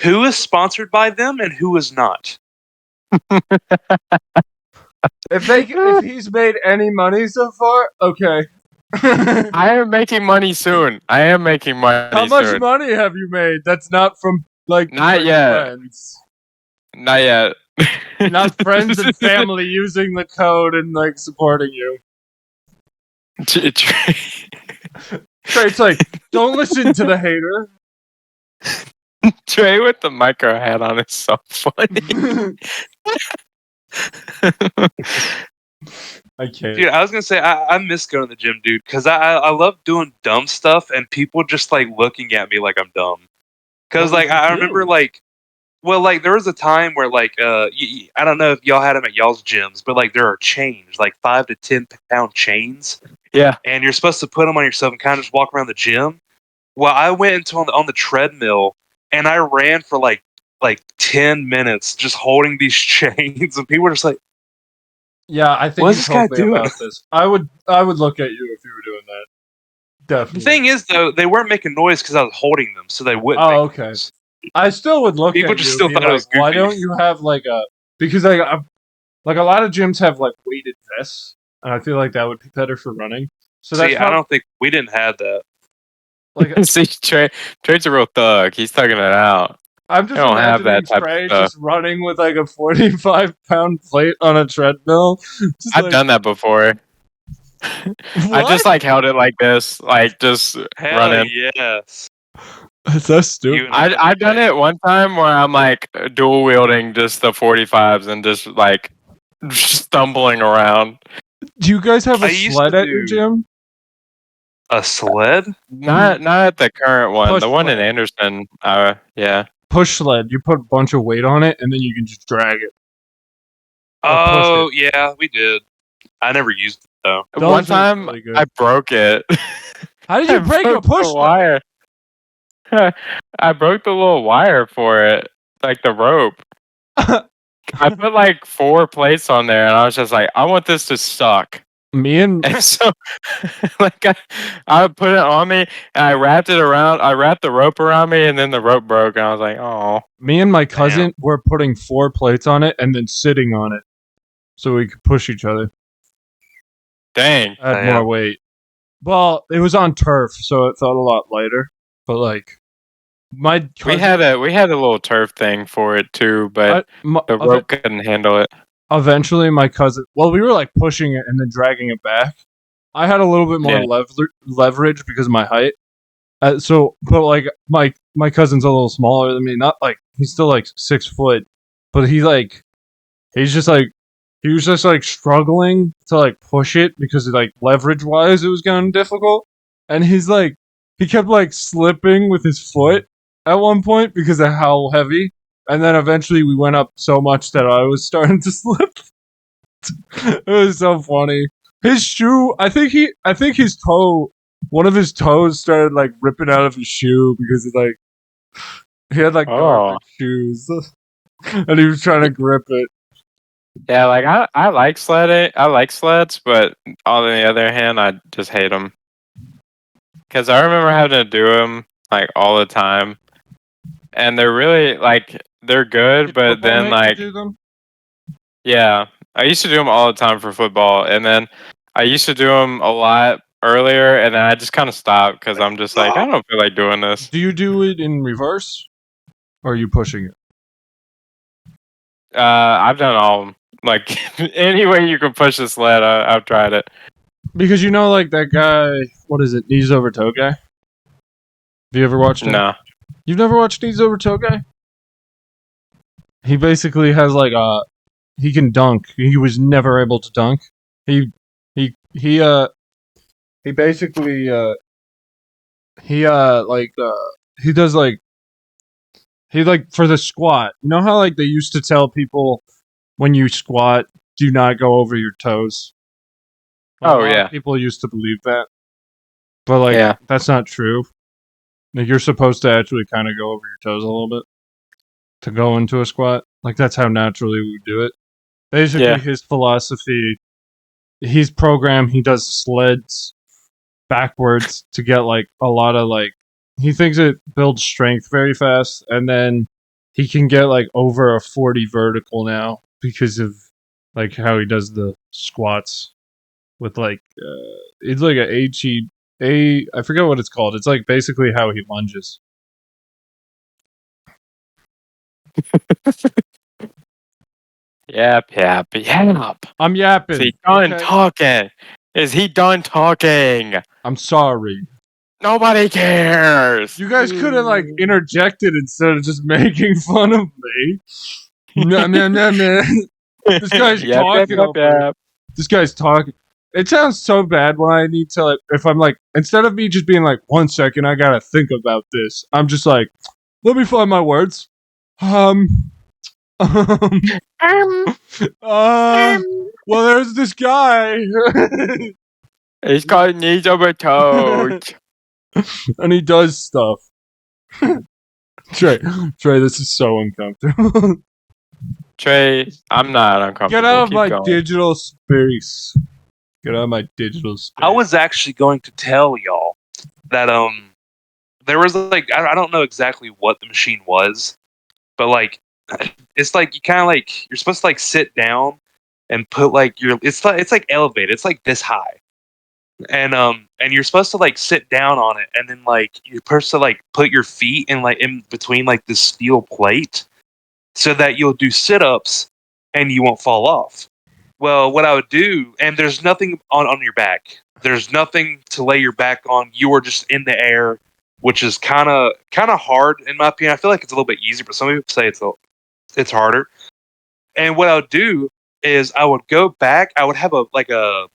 Who is sponsored by them and who is not? If he's made any money so far, okay. I am making money soon. How much money have you made? That's not from like not yet. Friends. Not yet. Not friends and family using the code and like supporting you. Trey's like, don't listen to the hater. Trey with the micro hat on is so funny. I can't. Dude, I was gonna say I miss going to the gym, dude, because I love doing dumb stuff and people just like looking at me like I'm dumb. Because like I remember like, well, like there was a time where like I don't know if y'all had them at y'all's gyms, but like there are chains, like 5 to 10 pound chains. Yeah. And you're supposed to put them on yourself and kind of just walk around the gym. Well, I went into on the treadmill and I ran for like 10 minutes just holding these chains, and people were just like, Yeah, I think What you is this told guy me doing? about this. I would look at you if you were doing that. Definitely. The thing is, though, they weren't making noise because I was holding them, so they wouldn't. Oh, make okay. noise. I still would look People at just you still and be thought it like, was why goofy. don't you have like a because like a lot of gyms have like weighted vests, and I feel like that would be better for running. So that's See, I don't think we didn't have that. like See, Trey's a real thug. He's thugging it out. I'm just I don't have imagining that type of Trey stuff. just running with like a 45-pound plate on a treadmill. Just I've like, done that before. I just like held it like this, like just Hell running. yes. That's so stupid. You and I I've done it one time where I'm like dual wielding just the 45s and just like stumbling around. Do you guys have a I used sled to at your do- gym? A sled? Not at the current one. Push The one in sled. Anderson. Yeah. Push sled. You put a bunch of weight on it, and then you can just drag it. Or push Oh, yeah, we did. I never used it, though. Those One are time really good. I broke it. How did you break a broke push the sled? wire? I broke the little wire for it, like the rope. I put like 4 plates on there, and I was just like, I want this to suck. Me and And so, like, I put it on me, and I wrapped it around. I wrapped the rope around me, and then the rope broke, and I was like, oh. my cousin were putting 4 plates on it and then sitting on it, so we could push each other. Dang. Add Damn. more weight. Well, it was on turf, so it felt a lot lighter. But like, my cousin, We had a little turf thing for it too, but the rope couldn't handle it. Eventually, my cousin. Well, we were like pushing it and then dragging it back. I had a little bit more leverage because of my height. But like my cousin's a little smaller than me. Not like he's still like 6 foot, but he was just like struggling to like push it because like leverage wise it was getting difficult, and he kept like slipping with his foot at one point because of how heavy, and then eventually we went up so much that I was starting to slip. It was so funny. His shoe, I think his toe, one of his toes started like ripping out of his shoe because he had like garbage shoes, and he was trying to grip it. Yeah, like I like sledding. I like sleds, but on the other hand, I just hate them. Because I remember having to do them like all the time, and they're really like they're good, Did but football then make you like do them? yeah, I used to do them all the time for football, and then I used to do them a lot earlier, and then I just kind of stopped because I'm just like I don't feel like doing this. Do you do it in reverse, or are you pushing it? I've done all like any way you can push a sled. I've tried it. Because you know, like that guy, what is it, knees over toe guy? Have you ever watched him? No. You've never watched knees over toe guy? He basically has like he can dunk. He was never able to dunk. He basically he does like for the squat. You know how like they used to tell people when you squat, do not go over your toes. Like, Oh, a lot of yeah. people used to believe that, but like that's not true. Like you're supposed to actually kind of go over your toes a little bit to go into a squat. Like that's how naturally we do it. Basically, his philosophy, he's programmed. He does sleds backwards to get like a lot of like. He thinks it builds strength very fast, and then he can get like over a 40 vertical now because of like how he does the squats with like it's like I forget what it's called. It's like basically how he lunges. Yap. I'm yapping. Is he done okay? talking? Is he done talking? I'm sorry. Nobody cares. You guys could have like interjected instead of just making fun of me. Nah, man. This guy's talking over. This guy's talking. It sounds so bad when I need to like if I'm like instead of me just being like 1 second, I gotta think about this. I'm just like, let me find my words. Well, there's this guy. He's got knees over toes. And he does stuff. Trey, this is so uncomfortable. Trey, I'm not uncomfortable. Get out of Keep my going. digital space. Get out of my digital space. I was actually going to tell y'all that there was like I don't know exactly what the machine was, but like it's like you kind of like you're supposed to like sit down and put like your it's like elevated. It's like this high. And you're supposed to like sit down on it and then like you're supposed to like put your feet in like in between like this steel plate so that you'll do sit-ups and you won't fall off. Well, what I would do, and there's nothing on your back. There's nothing to lay your back on. You are just in the air, which is kind of hard in my opinion. I feel like it's a little bit easier, but some people say it's harder. And what I would do is I would go back. I would have a like a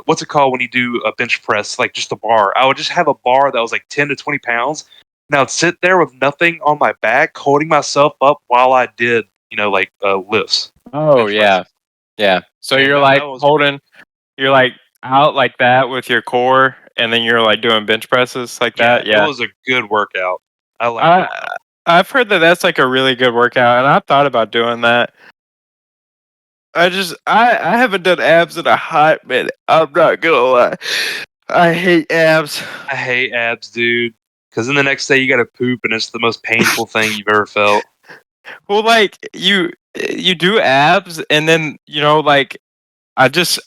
what's it called when you do a bench press, like just a bar. I would just have a bar that was like 10 to 20 pounds. And I would sit there with nothing on my back, holding myself up while I did, like lifts. Oh bench yeah, press. yeah. So And you're that like was holding, you're like out like that with your core, and then you're like doing bench presses like that. It Yeah. was a good workout. I like doing that. I've heard that that's like a really good workout, and I've thought about doing that. I haven't done abs in a hot minute. I'm not gonna lie. I hate abs. I hate abs, dude. Because then the next day you got to poop, and it's the most painful thing you've ever felt. Well, like you do abs, and then like I just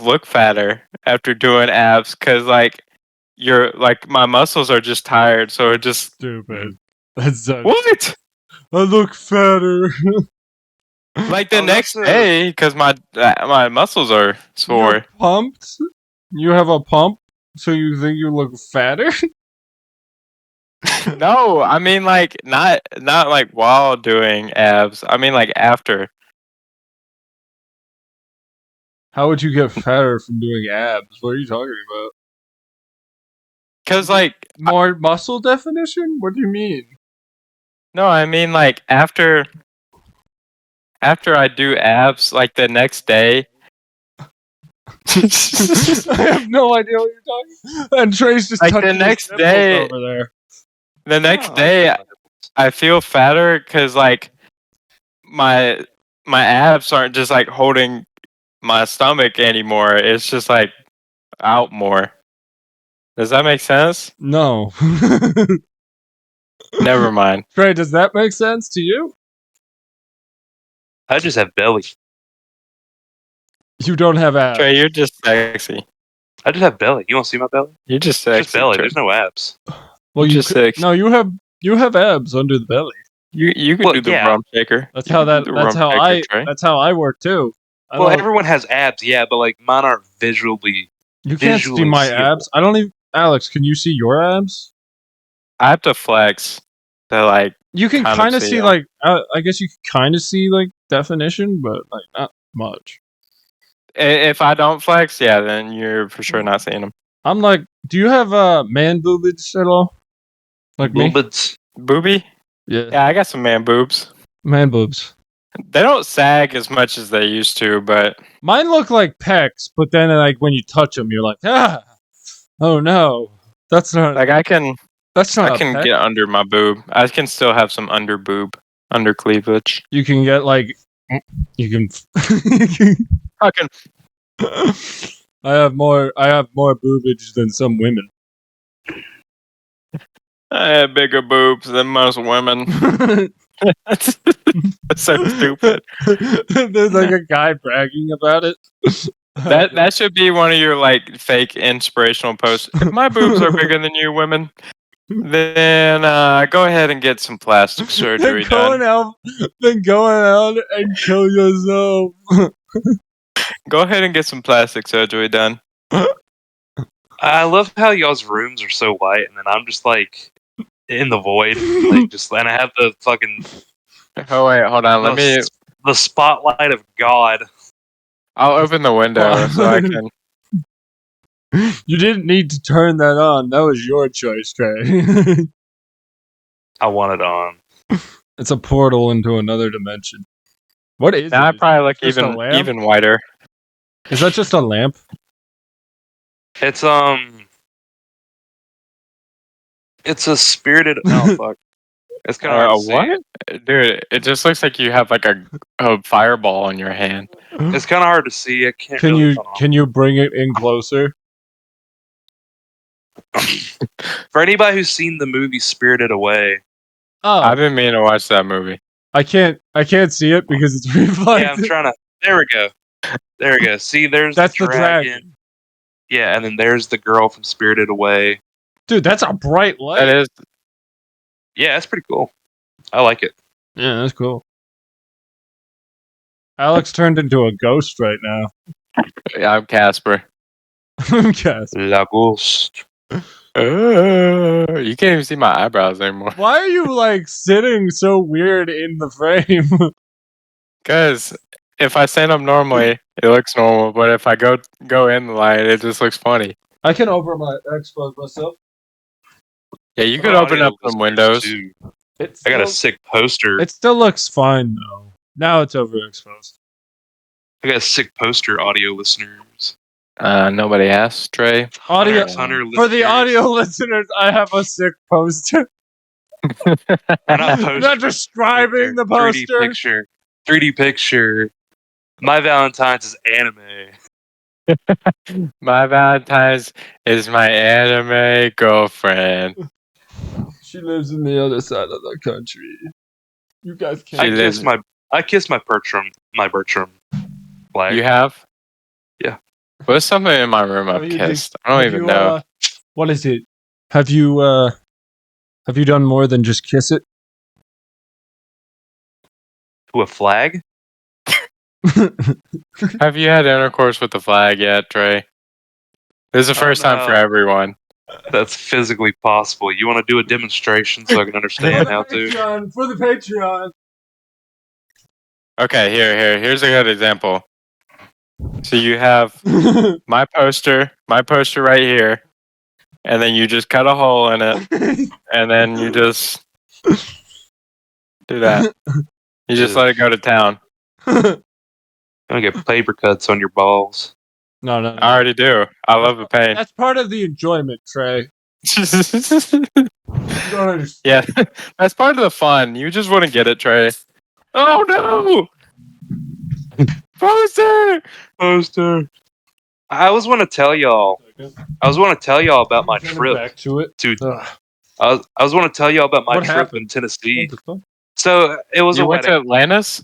look fatter after doing abs because like you're like my muscles are just tired, so it just Stupid. That's what? I look fatter. Like the Oh, next that's day because my muscles are sore. You're pumped? You have a pump, so you think you look fatter? No, I mean like not like while doing abs. I mean like after. How would you get fatter from doing abs? What are you talking about? Cause like More muscle definition? What do you mean? no, I mean like after I do abs, like the next day. I have no idea what you're talking. And Trey's just Like, the touching his next nipples day- over there. The next Oh, day, okay. I feel fatter because like my abs aren't just like holding my stomach anymore. It's just like out more. Does that make sense? No. Never mind. Trey, does that make sense to you? I just have belly. You don't have abs. Trey, you're just sexy. I just have belly. You want to see my belly? You're just It's sexy. just belly. Trey. There's no abs. Well, You're you just sexy. no, you have abs under the belly. You can Well, do the yeah. rump shaker. That's You how can do the rump shaker, Trey. that's how I work too. I Well, don't- everyone has abs, yeah, but like mine aren't visually. you can't see visually my seeable. abs. I don't even. Alex, can you see your abs? I have to flex to like. You can Kind of kind of see see 'em. like. I guess you can kind of see like definition, but like not much. If I don't flex, yeah, then you're for sure not seeing them. I'm like, do you have man boobage at all? Like me? Bulbits. Booby? Yeah. Yeah, I got some man boobs. Man boobs. They don't sag as much as they used to, but Mine look like pecs, but then like when you touch them, you're like, ah, oh no, that's not. like I can That's not. a can pec. get under my boob. I can still have some under cleavage. You can get like. You can. Fucking I have more boobage than some women. I have bigger boobs than most women. That's so stupid. There's like a guy bragging about it. That should be one of your like fake inspirational posts. If my boobs are bigger than you women, then go ahead and get some plastic surgery done. Then going out and kill yourself. Go ahead and get some plastic surgery done. I love how y'all's rooms are so white, and then I'm just like in the void, like just, and I have the fucking Oh wait, hold on. Let me. the spotlight of God. I'll open the window so I can. You didn't need to turn that on. That was your choice, Trey. I want it on. It's a portal into another dimension. What is Now I it? probably look Just a lamp? even whiter. Is that just a lamp? It's It's a spirited. Oh fuck! It's kind of hard to see. What? Dude, it just looks like you have like a fireball in your hand. It's kind of hard to see. I can't Can really you cut off. can you bring it in closer? For anybody who's seen the movie Spirited Away, Oh, I've been meaning to watch that movie. I can't see it because it's yeah, I'm reflected. trying to. There we go. There we go. See, there's That's the the dragon. dragon. Yeah, and then there's the girl from Spirited Away. Dude, that's a bright light. That is. Yeah, that's pretty cool. I like it. Yeah, that's cool. Alex turned into a ghost right now. I'm Casper. Yes. La Ghost. You can't even see my eyebrows anymore. Why are you like sitting so weird in the frame? Because if I stand up normally, it looks normal. But if I go in the light, it just looks funny. I can expose myself. Yeah, you could Oh, open yeah, up some listeners, windows. too. It's I got a sick poster. It still looks fine though. Now it's overexposed. I got a sick poster, audio listeners. Nobody asked, Trey. Audio Hunter for the listeners. audio listeners, I have a sick poster. Not I'm poster, not describing the 3D poster. picture. 3D picture. My Valentine's is anime. My Valentine's is my anime girlfriend. She lives in the other side of the country. You guys She can't. lives- I kiss my Bertram flag. You have? Yeah. What's something in my room Have I've you kissed? I don't have even you, know. What is it? Have you done more than just kiss it? To a flag? Have you had intercourse with the flag yet, Trey? This is the Oh, first time for no. everyone. That's physically possible. You want to do a demonstration so I can understand how to? For the Patreon. Okay, here's a good example. So you have my poster right here, and then you just cut a hole in it, and then you just do that. You just let it go to town. I'm gonna get paper cuts on your balls. No. I already do. I love the pain. That's part of the enjoyment, Trey. You don't understand. Yeah, that's part of the fun. You just wouldn't get it, Trey. Oh no! Poster. I was want to tell y'all. About my trip. Back to it. I was want to tell y'all about my What trip happened? in Tennessee. What the fuck? So it was You a went wedding. to Atlantis?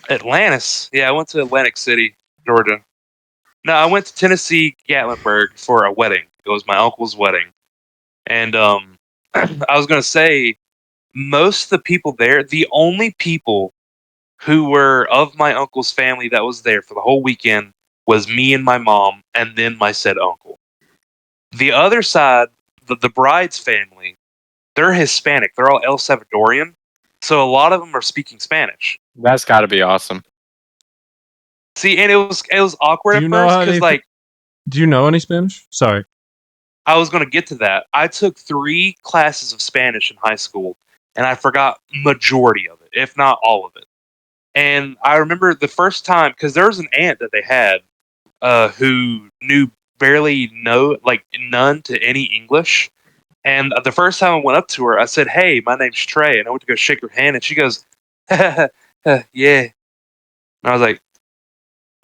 Atlantis. Yeah, I went to Atlantic City, Georgia. No, I went to Tennessee, Gatlinburg for a wedding. It was my uncle's wedding, and I was gonna say most of the people there, the only people who were of my uncle's family that was there for the whole weekend was me and my mom, and then my said uncle. The other side, the bride's family, they're Hispanic. They're all El Salvadorian, so a lot of them are speaking Spanish. That's got to be awesome. See, and it was awkward Do at you know first how because they- like Do you know any Spanish? Sorry. I was going to get to that. I took 3 classes of Spanish in high school, and I forgot majority of it, if not all of it. And I remember the first time because there was an aunt that they had who knew barely none to any English. And the first time I went up to her, I said, "Hey, my name's Trey," and I went to go shake her hand, and she goes, "Yeah." And I was like,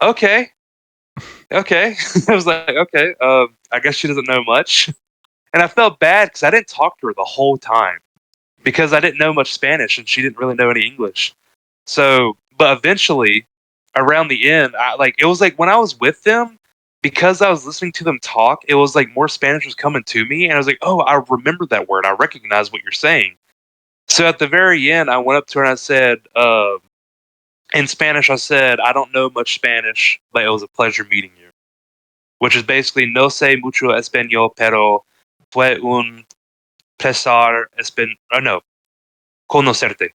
"Okay." I was like, "Okay, I guess she doesn't know much." And I felt bad because I didn't talk to her the whole time because I didn't know much Spanish and she didn't really know any English. So, but eventually, around the end, it was like when I was with them, because I was listening to them talk, it was like more Spanish was coming to me, and I was like, "Oh, I remember that word. I recognize what you're saying." So at the very end, I went up to her and I said, in Spanish, I said, "I don't know much Spanish, but it was a pleasure meeting you," which is basically "No sé mucho español, pero fue un placer conocerte."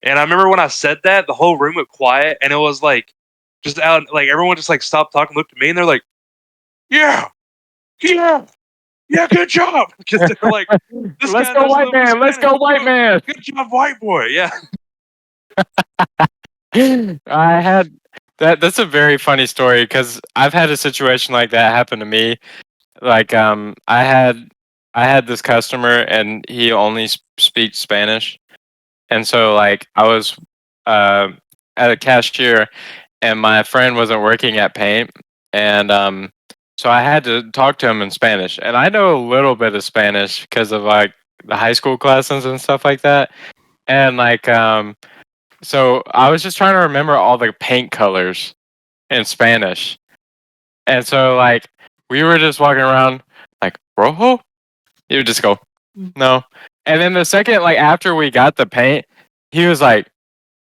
And I remember when I said that, the whole room went quiet, and it was like, just out, like everyone just like stopped talking, looked at me, and they're like, "Yeah, good job." Because they're like, "This Let's guy go, knows white little man. Let's go, Spanish. white man. Good job, white boy." Yeah. I had that's a very funny story because I've had a situation like that happen to me. Like I I had this customer and he only speaks Spanish, and so like I was at a cashier, and my friend wasn't working at Paint, and so I had to talk to him in Spanish, and I know a little bit of Spanish because of like the high school classes and stuff like that, and like so I was just trying to remember all the paint colors in Spanish, and so like we were just walking around like rojo. He would just go no, and then the second like after we got the paint, he was like,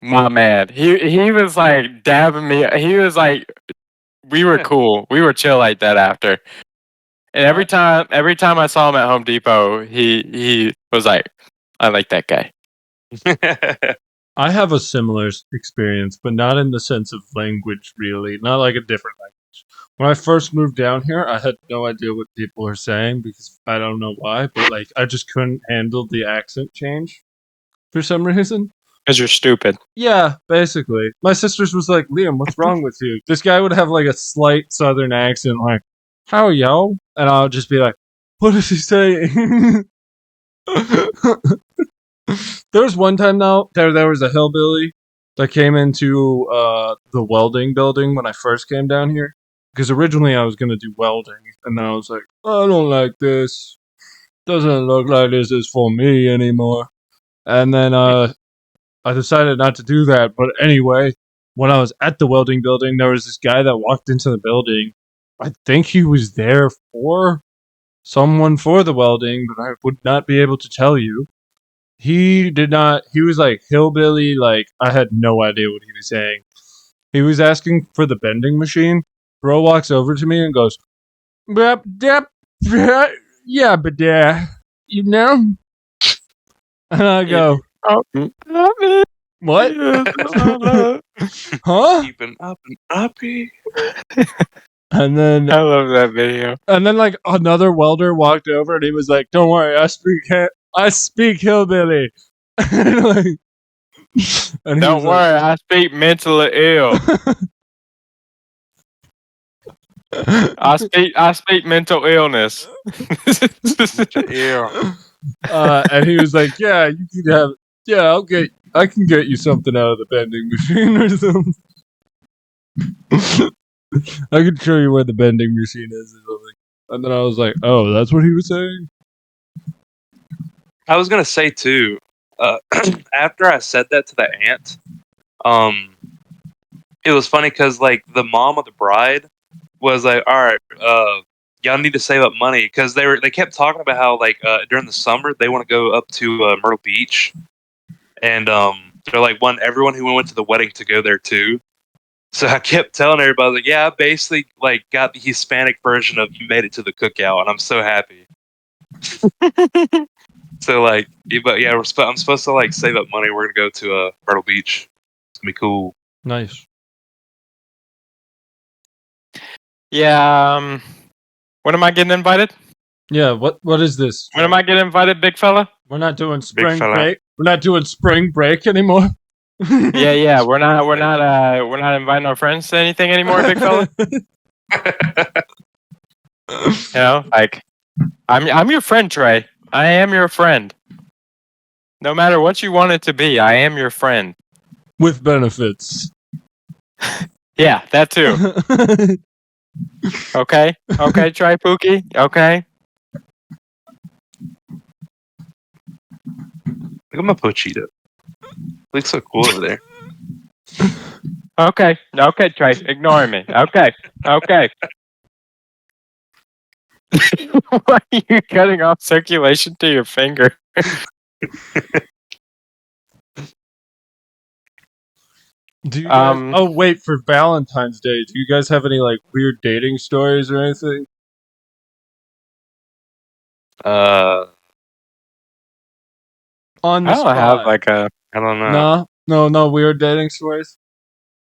my man. He was like dabbing me. He was like, we were cool. We were chill like that after. And every time I saw him at Home Depot, he was like, I like that guy. I have a similar experience, but not in the sense of language, really. Not like a different language. When I first moved down here, I had no idea what people were saying because I don't know why, but like I just couldn't handle the accent change for some reason. Because you're stupid. Yeah, basically. My sisters was like, Liam, what's wrong with you? This guy would have like a slight southern accent, like, how yo? And I'll just be like, what is he saying? There was one time now, there was a hillbilly that came into the welding building when I first came down here. Because originally I was going to do welding, and then I was like, I don't like this. Doesn't look like this is for me anymore. And then I decided not to do that. But anyway, when I was at the welding building, there was this guy that walked into the building. I think he was there for someone for the welding, but I would not be able to tell you. He did not, he was like hillbilly, like I had no idea what he was saying. He was asking for the bending machine. Bro walks over to me and goes, "Yep, yep, yeah, but you know?" And I go, what? Huh? Keeping up and uppy. And then I love that video. And then like another welder walked over and he was like, "Don't worry, I speak hillbilly." And, like, and he Don't was worry, I speak mentally ill. I speak mental illness. Yeah. And he was like, "Yeah, you can have. Yeah, I can get you something out of the bending machine or something. I can show you where the bending machine is or something." And then I was like, "Oh, that's what he was saying." I was gonna say too. After I said that to the aunt, it was funny because like the mom of the bride was like, "All right, y'all need to save up money," because they kept talking about how like during the summer they want to go up to Myrtle Beach, and they're like want everyone who went to the wedding to go there too. So I kept telling everybody like, "Yeah, I basically like got the Hispanic version of You Made It to the Cookout," and I'm so happy. So like, but yeah, I'm supposed to like save up money. We're gonna go to Myrtle Beach. It's gonna be cool. Nice. Yeah. When am I getting invited? Yeah. What is this? When am I getting invited, big fella? We're not doing spring fella. break. We're not doing spring break anymore. Yeah. We're not inviting our friends to anything anymore, big fella. You know, like I'm your friend, Trey. I am your friend. No matter what you want it to be, I am your friend. With benefits. Yeah, that too. Okay, Trey Pookie. Okay. Look at my pochita. Looks so cool over there. Okay, Trey. Ignore me. Okay. Why are you cutting off circulation to your finger? Do you guys, oh wait, for Valentine's Day, do you guys have any like weird dating stories or anything? I On the I don't spot. have like a. don't know. No weird dating stories.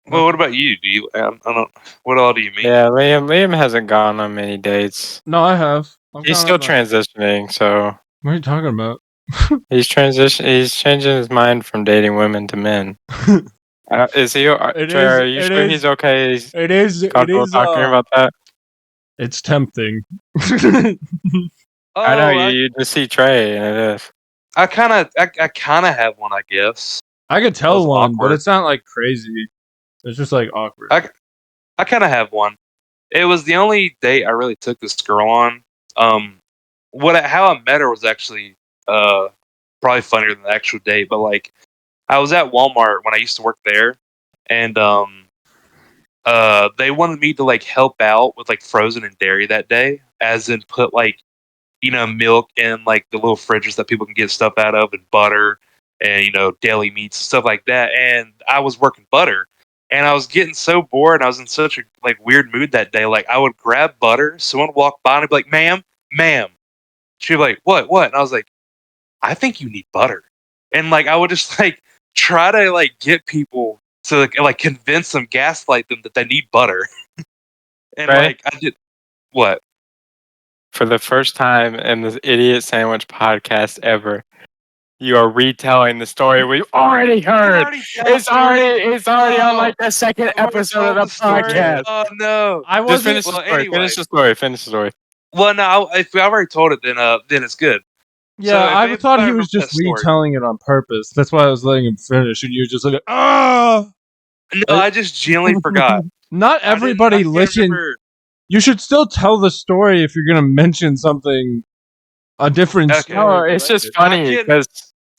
Well, what about you? Do you? I don't. What all do you mean? Yeah, Liam hasn't gone on many dates. No, I have. He's still transitioning, so What are you talking about? he's changing his mind from dating women to men. Is he? Trey, are you sure he's okay? He's It is. comfortable talking about that. It's tempting. I know Oh, you just see Trey, and it is. I kind of have one, I guess. I could That tell was one, but awkward. it's not like crazy. It's just like awkward. I kind of have one. It was the only date I really took this girl on. How I met her was actually probably funnier than the actual date. But like, I was at Walmart when I used to work there, and they wanted me to like help out with like frozen and dairy that day, as in put like milk in like the little fridges that people can get stuff out of, and butter, and deli meats and stuff like that. And I was working butter, and I was getting so bored. And I was in such a like weird mood that day. Like I would grab butter, someone would walk by and I'd be like, "Ma'am." She'd be like, "What?" And I was like, "I think you need butter." And like I would just like try to like get people to like convince them, gaslight them that they need butter. And Trey, like I did what? for the first time in this Idiot Sandwich podcast ever, you are retelling the story we've already heard. It's already on like the second episode of the podcast. Oh no! I Just wasn't. finish the Well, story. anyway. Finish the story. Well, no. If I've already told it, then it's good. Yeah, So, if I thought he anybody was just remembers that story- retelling it on purpose. That's why I was letting him finish, and you were just like, ah. No, I just genuinely forgot. Not everybody I can't listens. remember. You should still tell the story if you're gonna mention something, a different Okay. story. No, it's just funny because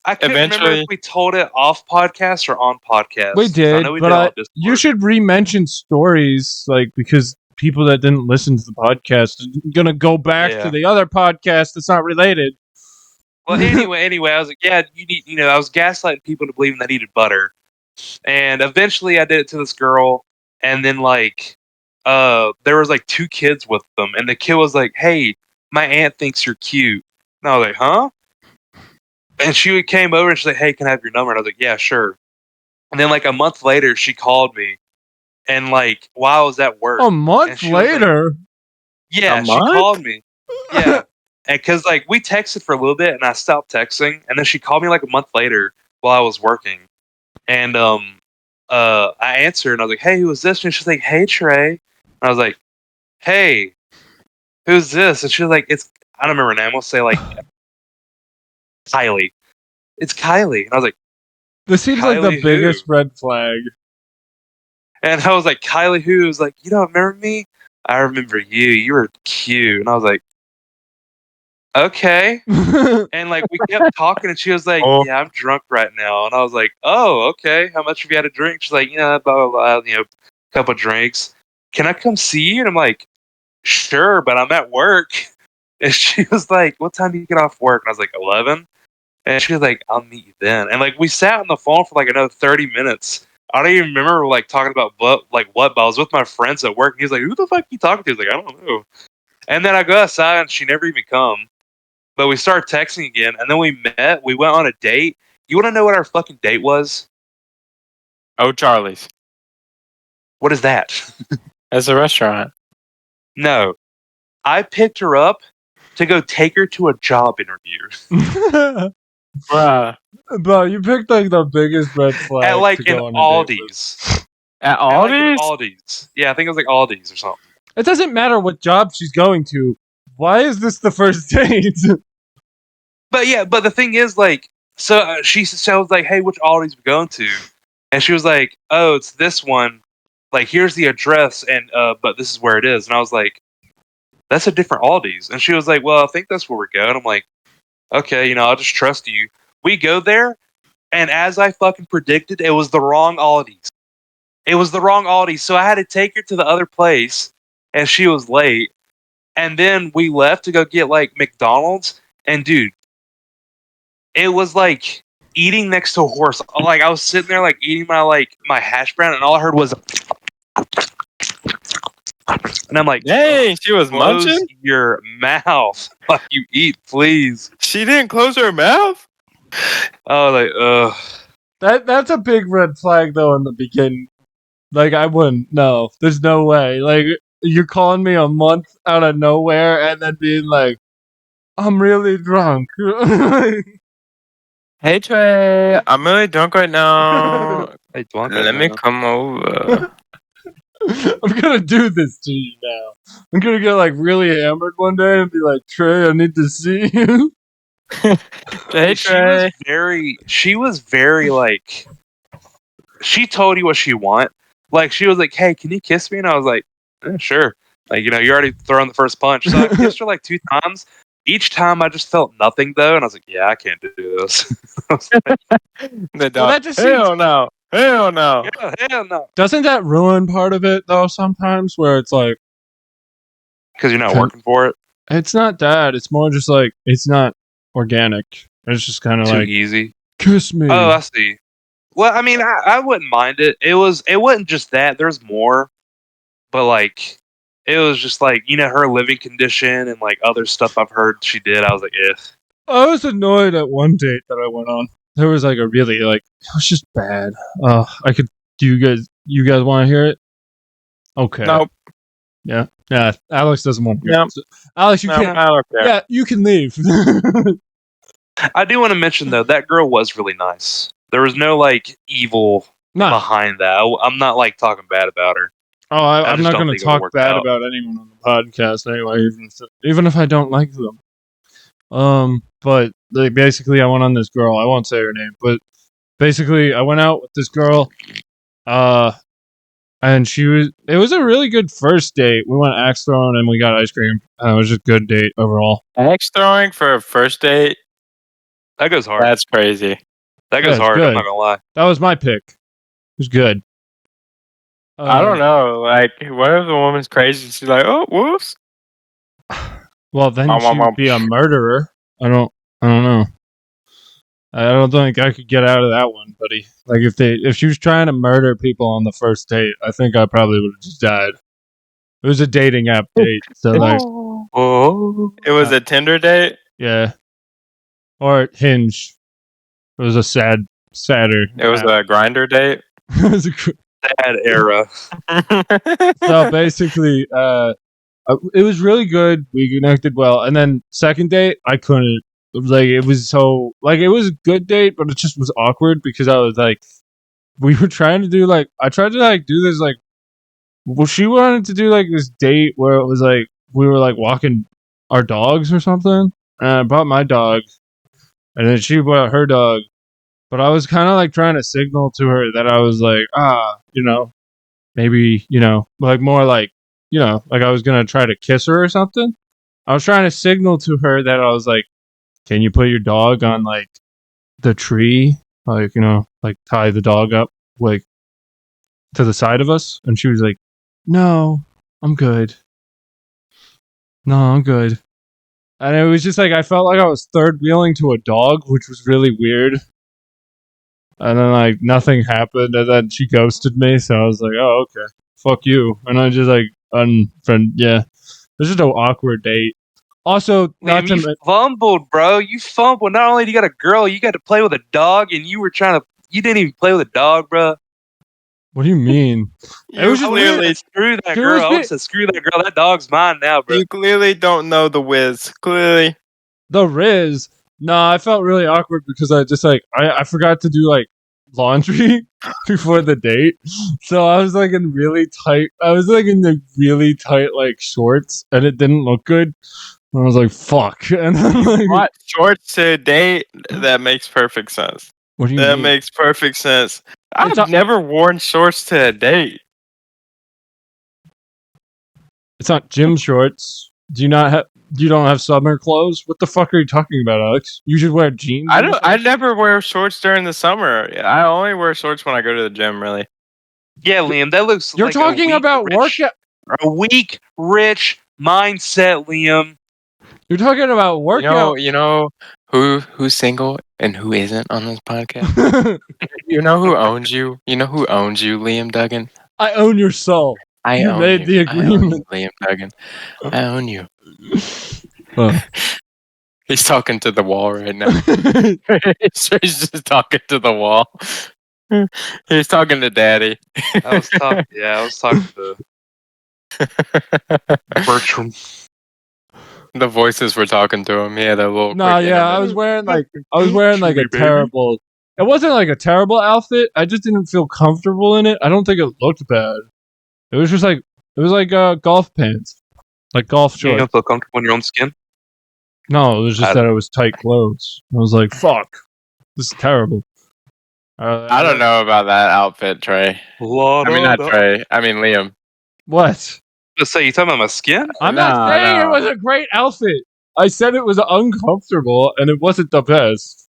I couldn't remember eventually- if we told it off podcast or on podcast. We did, I know we but did on Discord. you should re-mention stories, like, because people that didn't listen to the podcast are gonna go back Yeah. to the other podcast that's not related. Well, anyway, I was like, yeah, you need, I was gaslighting people to believing they needed butter, and eventually I did it to this girl, and then like, there was like 2 kids with them, and the kid was like, "Hey, my aunt thinks you're cute," and I was like, "Huh?" And she came over and she's like, "Hey, can I have your number?" And I was like, "Yeah, sure." And then like a month later, she called me, and like while I was at work, A and month she was like- later, yeah, A she month? called me. Yeah. And because like we texted for a little bit and I stopped texting, and then she called me like a month later while I was working. And I answered and I was like, "Hey, who is this?" And she's like, "Hey, Trey." And I was like, "Hey, who's this?" And she was like, I don't remember her name. We'll say like Kylie. It's Kylie. And I was like, this seems like the Kylie biggest who? red flag. and I was like, "Kylie who?" It was like, "You don't remember me? I remember you. You were cute." And I was like, "Okay." And like we kept talking, and she was like, Oh. "Yeah, I'm drunk right now." And I was like, "Oh, okay. How much have you had to drink?" She's like, "Yeah, blah blah blah. A couple drinks. Can I come see you?" And I'm like, "Sure, but I'm at work." And she was like, "What time do you get off work?" And I was like, 11. And she was like, "I'll meet you then." And like we sat on the phone for like another 30 minutes. I don't even remember like talking about what, but I was with my friends at work, and he was like, "Who the fuck are you talking to?" I was like, "I don't know." And then I go outside, and she never even come. But we started texting again, and then we met. We went on a date. You want to know what our fucking date was? Oh, Charlie's. What is that? That's a restaurant. No. I picked her up to go take her to a job interview Bruh. Bro, you picked like the biggest red flag at like to an go on a date with. Aldi's. At At, like, an Aldi's? Aldi's. Yeah, I think it was like Aldi's or something. It doesn't matter what job she's going to. Why is this the first date? But yeah, but the thing is, like, so I was like, "Hey, which Aldi's we going to?" And she was like, "Oh, it's this one. Like, here's the address, and but this is where it is." And I was like, "That's a different Aldi's." And she was like, "Well, I think that's where we're going." I'm like, "Okay, I'll just trust you." We go there, and as I fucking predicted, it was the wrong Aldi's. It was the wrong Aldi's, so I had to take her to the other place, and she was late. And then we left to go get like McDonald's, and dude, it was like eating next to a horse. Like I was sitting there like eating my hash brown, and all I heard was, and I'm like, Dang, she was "Close munching? your mouth while you eat, please." She didn't close her mouth? I was like, ugh. That's a big red flag though in the beginning. Like I wouldn't. No, there's no way. Like you're calling me a month out of nowhere and then being like, "I'm really drunk." Hey, Trey. I'm really drunk right now. Hey, Blanca, Let me come over. I'm gonna do this to you now. I'm gonna get like really hammered one day and be like, Trey, I need to see you. Hey, Trey. She was very like, she told you what she want. Like, she was like, hey, can you kiss me? And I was like, sure. Like, you know, you're already throwing the first punch. So I kissed her like 2 times. Each time I just felt nothing though, and I was like, yeah, I can't do this. The dog. Well, that just Hell no. Hell no. Yeah, hell no. Doesn't that ruin part of it though? Sometimes where it's like, Because you're not working for it. it's not that. It's more just like it's not organic. It's just kind of Too like, easy. kiss me. Oh, I see. Well, I mean, I wouldn't mind it. It wasn't just that. There's more, but like, it was just like, you know, her living condition and like other stuff I've heard she did. I was like, I was annoyed at one date that I went on. There was like a really like it was just bad. I could. Do you guys want to hear it? Okay. Nope. Yeah. Yeah. Alex doesn't want to hear Nope. it. So, Alex, you No, can't. I don't care. Yeah, you can leave. I do want to mention though that girl was really nice. There was no like evil Nah. behind that. I'm not like talking bad about her. Oh, I'm just not don't going to think it'll talk work bad out. about anyone on the podcast anyway, even if I don't like them. But like, basically, I went on this girl. I won't say her name, but basically, I went out with this girl. And it was a really good first date. We went axe throwing and we got ice cream. It was just a good date overall. Axe throwing for a first date? That goes hard. That's crazy. That Yeah, goes it's hard. good. I'm not gonna lie. That was my pick. It was good. I don't know. Like, what if the woman's crazy? She's like, oh, whoops. Well, then she would be a murderer. I don't know. I don't think I could get out of that one, buddy. Like if she was trying to murder people on the first date, I think I probably would have just died. It was a dating app date, so like Oh, It was a Tinder date? yeah, or Hinge. It was a sadder. It was app. a grinder date? It was a bad era. so basically, it was really good. We connected well, and then second date, I couldn't. It was a good date, but it just was awkward because I was like, we were trying to do like I tried to like do this like, well, she wanted to do like this date where it was like we were like walking our dogs or something, and I brought my dog, and then she brought her dog, but I was kind of like trying to signal to her that I was like, you know, maybe, you know, like more like, you know, like I was gonna try to kiss her or something. I was trying to signal to her that I was like, can you put your dog on like the tree, like, you know, like tie the dog up like to the side of us? And she was like, no, I'm good. No, I'm good. And it was just like I felt like I was third wheeling to a dog, which was really weird. And then like nothing happened, and then she ghosted me. So I was like, "Oh, okay, fuck you." And I just like unfriend. Yeah, it was just an awkward date. Also, Liam, you fumbled, bro. You fumbled. Not only do you got a girl, you got to play with a dog, and you didn't even play with a dog, bro. What do you mean? It was just clearly Screw that girl. I would say screw that girl. That dog's mine now, bro. You clearly don't know the whiz. Clearly. The Riz. No, I felt really awkward because I just like I forgot to do like laundry before the date. So I was like in really tight the really tight like shorts, and it didn't look good. And I was like, fuck. And then like, What? Shorts to a date? That makes perfect sense. what do you That mean? makes perfect sense. It's I've never worn shorts to a date. It's not gym shorts. You don't have summer clothes? What the fuck are you talking about, Alex? You should wear jeans. I never wear shorts during the summer. I only wear shorts when I go to the gym, really. Yeah, Liam, that looks. You're like talking about workout. A weak, rich mindset, Liam. You're talking about workout. You know who's single and who isn't on this podcast? You know who owns you? You know who owns you, Liam Duggan? I own your soul. I You own made you. the I own agreement. you, Liam Duggan. I own you. Oh. He's talking to the wall right now. He's just talking to the wall. He's talking to Daddy. I was talking to Bertram. The voices were talking to him. He had a little. No, quick yeah, I intermission. was wearing like a Baby. terrible. It wasn't like a terrible outfit. I just didn't feel comfortable in it. I don't think it looked bad. It was just like golf pants, like golf You shorts. don't feel comfortable in your own skin? No, it was just that it was tight clothes. I was like, "Fuck, this is terrible." I don't know about that outfit, Trey. I mean, not Trey. I mean, Liam. What? Let's say you talking about my skin? I'm not No, saying it no. was a great outfit. I said it was uncomfortable and it wasn't the best.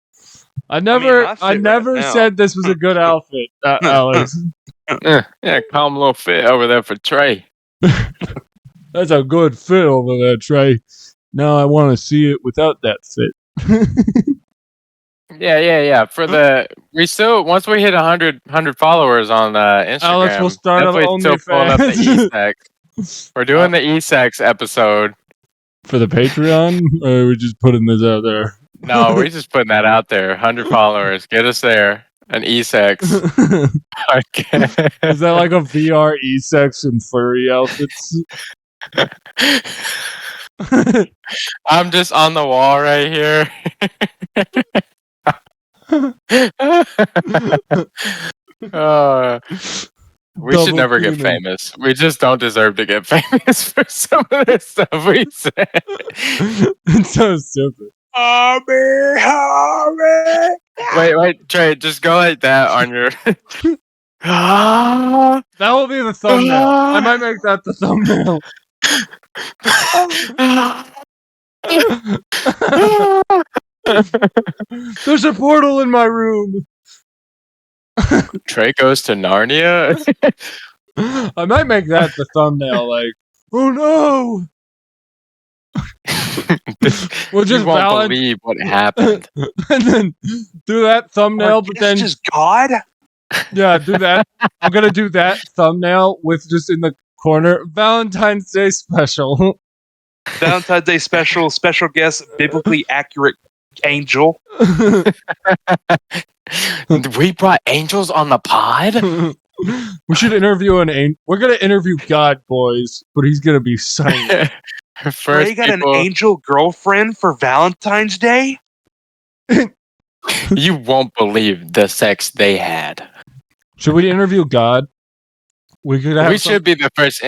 I never my fit right now. said this was a good outfit, Alex. Yeah, calm little fit over there for Trey. That's a good fit over there, Trey. Now I want to see it without that fit. Yeah. For we still once we hit 100 followers on Instagram, Alex, we'll start on definitely still pulling up the e-sex. We're doing the e-sex episode. For the Patreon, or are we just putting this out there? No, we're just putting that out there. 100 followers, get us there. An e-sex. Is that like a VR e-sex and furry outfits? I'm just on the wall right here. We should never get famous. We just don't deserve to get famous for some of the stuff we say. It's so stupid. Wait, Trey, just go like that on your. That will be the thumbnail. I might make that the thumbnail. There's a portal in my room. Trey goes to Narnia. I might make that the thumbnail. Like, oh no! We'll just you won't believe what happened. And then do that thumbnail, but then just God. Yeah, do that. I'm gonna do that thumbnail with just in the corner Valentine's Day special. Valentine's Day special guest, biblically accurate angel. We brought angels on the pod. We should interview an angel. We're gonna interview God, boys, but he's gonna be silent. First, you got an angel girlfriend for Valentine's Day? You won't believe the sex they had. Should we interview God? We should be the first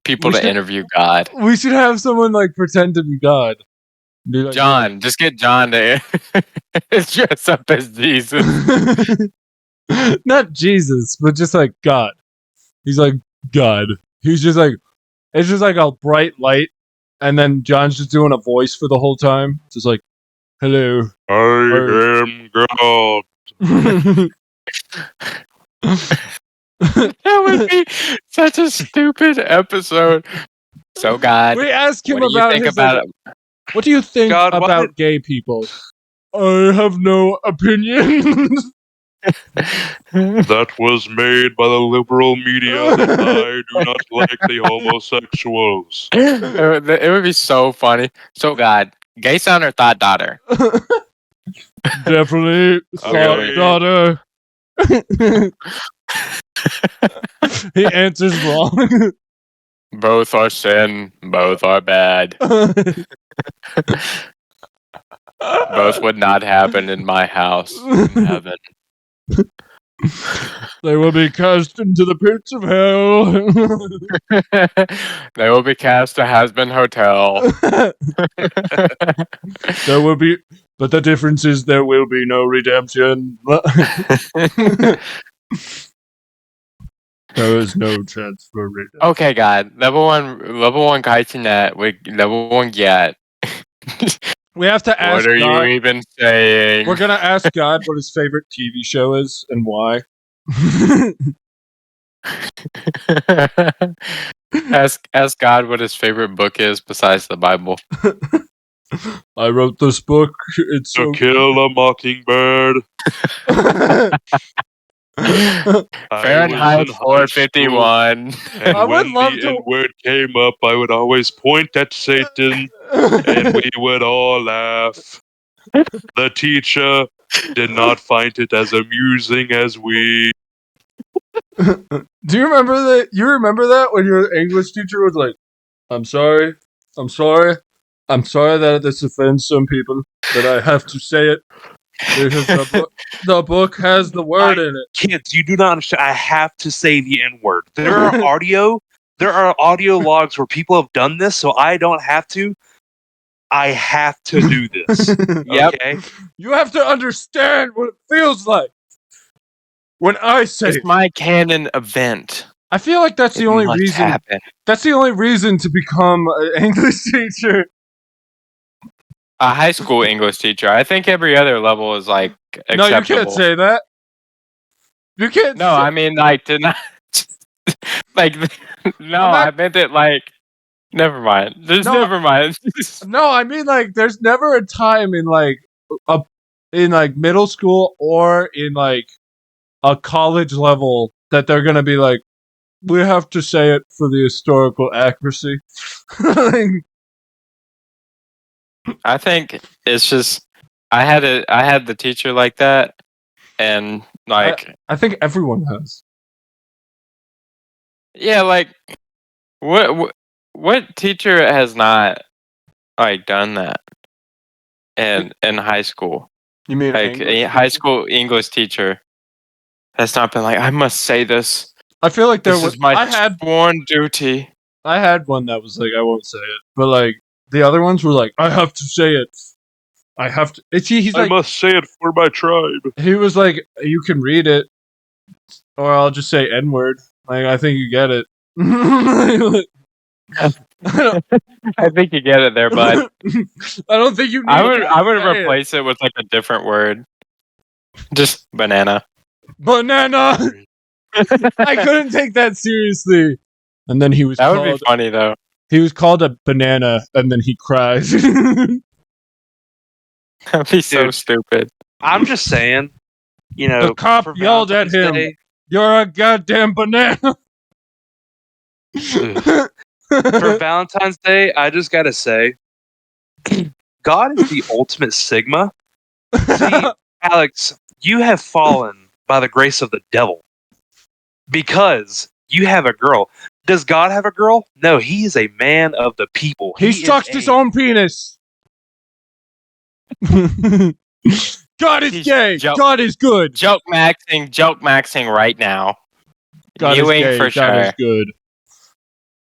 people to interview God. We should have someone like pretend to be God. Like, John, just get John to dress up as Jesus. Not Jesus, but just like God. He's like God. He's just like, it's just like a bright light, and then John's just doing a voice for the whole time. Just like, hello. I am God. That would be such a stupid episode. So God, we ask him what about do you think about it. What do you think God, about gay people? I have no opinion. That was made by the liberal media. I do not like the homosexuals. It would be so funny. So God, gay son or thought daughter? Definitely thought daughter. He answers wrong. Both are sin. Both are bad. Both would not happen in my house in heaven. They will be cast into the pits of hell. They will be cast to Has-Been Hotel. There will be, but the difference is there will be no redemption. There is no chance for redemption. Okay, God. Level one Kaichinet. Level one Get. We have to ask What are God, you even saying? We're gonna ask God what his favorite TV show is and why. ask God what his favorite book is besides the Bible. I wrote this book. It's To Kill a Mockingbird. Fahrenheit 451. And I would when love the to- N-word came up, I would always point at Satan, and we would all laugh. The teacher did not find it as amusing as we. Do you remember that? You remember that when your English teacher was like, I'm sorry that this offends some people, but I have to say it because the book has the word in it. Kids, you do not understand. I have to say the N-word. There are audio there are audio logs where people have done this, so I don't have to. I have to do this. Yep. Okay? You have to understand what it feels like when I say It's it. my canon event. I feel like that's It the only must reason. happen. That's the only reason to become an English teacher. A high school English teacher. I think every other level is like acceptable. No, you can't say that. You can't. No, I mean like to not like no, I meant it like never mind. Just No. never mind. No, I mean like there's never a time in like middle school or in like a college level that they're gonna be like, we have to say it for the historical accuracy. Like, I think it's just I had the teacher like that, and like I think everyone has. yeah, like what teacher has not like done that in high school? You mean Like a high school English teacher has not been like, I must say this. I feel like there This was. is my I had sworn duty. one that was like, I won't say it, but like the other ones were like, I have to say it. I have to. He's I like, must say it for my tribe. he was like, you can read it, or I'll just say N word. Like, I think you get it. I think you get it there, bud. I don't think you need. I would to say it. replace it with like a different word. Just banana. Banana. I couldn't take that seriously. And then he was That called. would be funny though. He was called a banana, and then he cries. That'd be so Dude. stupid. I'm just saying, you know, The cop for yelled at Valentine's him. Day- You're a goddamn banana. for Valentine's Day, I just gotta say, God is the ultimate Sigma. See, Alex, you have fallen by the grace of the devil because you have a girl. Does God have a girl? No, he is a man of the people. He is sucks his a- own penis. God is He's gay. joke- God is good. Joke maxing right now. God Mewing is gay. for God is sure. good.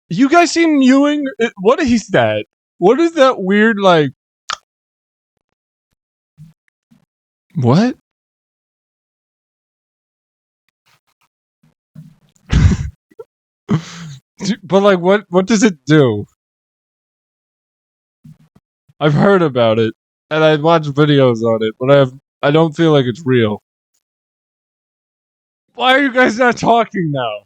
You guys seen mewing? What is that? What is that weird like? What? But like, what does it do? I've heard about it, and I watched videos on it, but I don't feel like it's real. Why are you guys not talking now?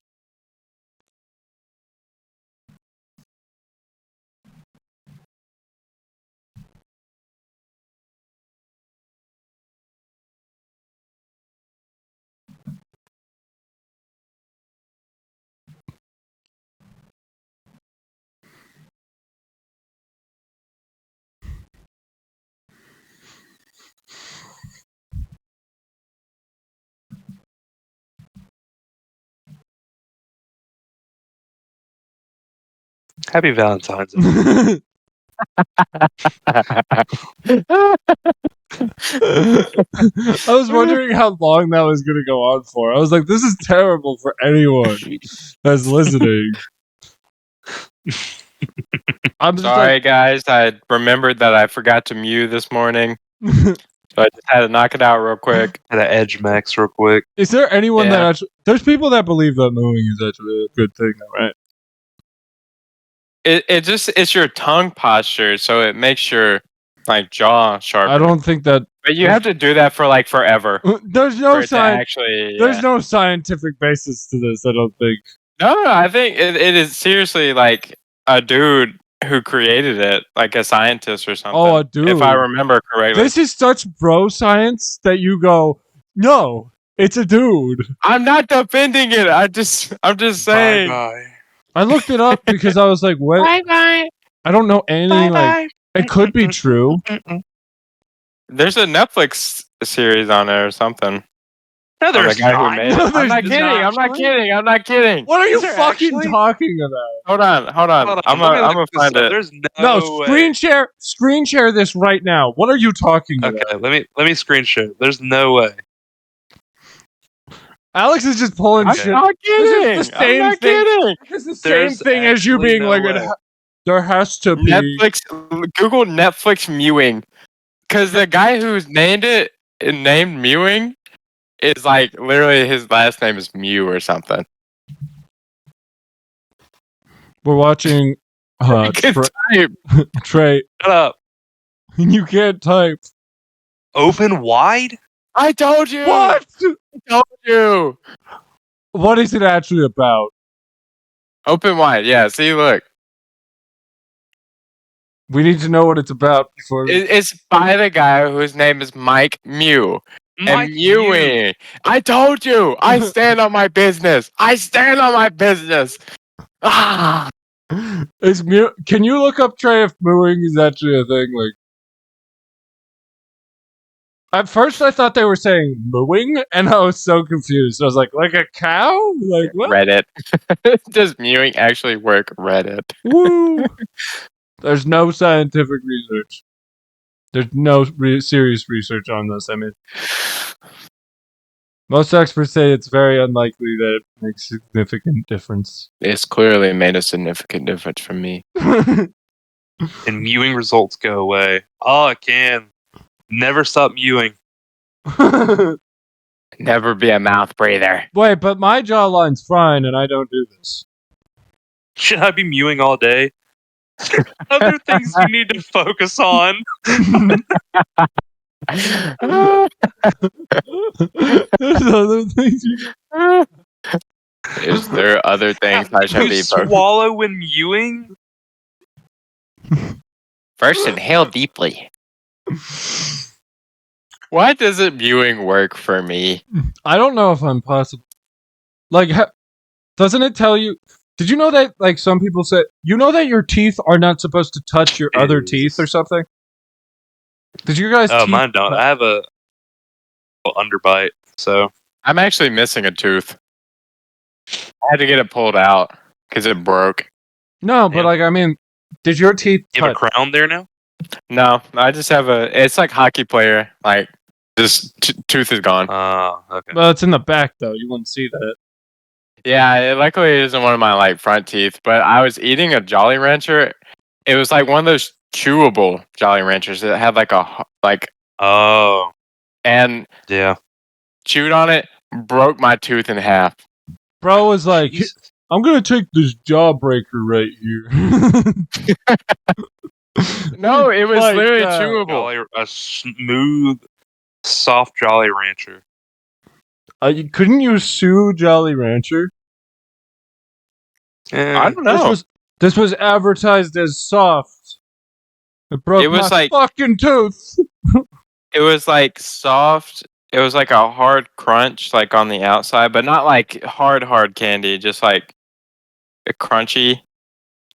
Happy Valentine's Day. I was wondering how long that was going to go on for. I was like, this is terrible for anyone that's listening. I'm just Sorry guys, I remembered that I forgot to mew this morning. So I just had to knock it out real quick. Had an Edge Max real quick. Is there anyone that Yeah. actually? There's people that believe that mooing is actually a good thing, right? It's your tongue posture, so it makes your like jaw sharper. I don't think that. But you have to do that for like forever. There's For no it to science. actually. There's no scientific basis to this. I don't think. No, I think it is seriously like a dude who created it, like a scientist or something. Oh, a dude. If I remember correctly. This is such bro science that you go, no, it's a dude. I'm not defending it. I'm just saying. Bye I looked it up because I was like, what? bye. I don't know any like. It could be true. There's a Netflix series on there or something. No, Of the there's guy who not. made it. No, I'm there's not kidding. not, I'm not actually. kidding. I'm not kidding. What are you Is there fucking actually? talking about? Hold on. Hold on, I'm let me gonna look this find up. it. There's No, way. screen share this right now. What are you talking about? Okay, let me screen share. There's no way. Alex is just pulling I'm shit. not kidding. This is the I'm same not thing. kidding. It's the There's same thing as you actually being no like, way. there has to be. Netflix. Google Netflix mewing, because the guy who's named mewing is like literally his last name is Mew or something. We're watching You can type. Trey. Shut up. You can't type. Open wide? I told you. What? I told you. What is it actually about? Open wide. Yeah. See, look. We need to know what it's about before. It's by the guy whose name is Mike Mew. Mike And mewing. I told you. I stand on my business. I stand on my business. Ah. Is can you look up, Trey, if mooing is actually a thing? Like, at first I thought they were saying mooing, and I was so confused. I was like a cow? Like what? Reddit. Does mewing actually work? Reddit. Woo! There's no scientific research. There's no serious research on this. I mean, most experts say it's very unlikely that it makes a significant difference. It's clearly made a significant difference for me. And mewing results go away. Oh, I can. Never stop mewing. Never be a mouth breather. Wait, but my jawline's fine, and I don't do this. Should I be mewing all day? Other things you need to focus on. There's other things. Is there other things I should You be focused? swallow when mewing? First, inhale deeply. Why doesn't mewing work for me? I don't know if I'm possible. Like, doesn't it tell you? Did you know that, like, some people say, you know that your teeth are not supposed to touch your other teeth or something? Did you guys? Oh, mine don't. I have a underbite, so I'm actually missing a tooth. I had to get it pulled out because it broke. No, but Damn. like, I mean, did your teeth you have a touch? crown there now? No, I just have it's like hockey player. Like, this tooth is gone. Oh, okay. Well, it's in the back though. You wouldn't see that. Yeah, luckily it isn't one of my like front teeth. But I was eating a Jolly Rancher. It was like one of those chewable Jolly Ranchers that had like Oh, and yeah. chewed on it, broke my tooth in half. Bro was like, Jeez. I'm gonna take this jawbreaker right here. No, it was Like, literally chewable. A smooth, soft Jolly Rancher. Couldn't you sue Jolly Rancher? I don't know. This was advertised as soft. It broke It was my like- fucking tooth. It was like soft. It was like a hard crunch, like on the outside, but not like hard candy. Just like a crunchy,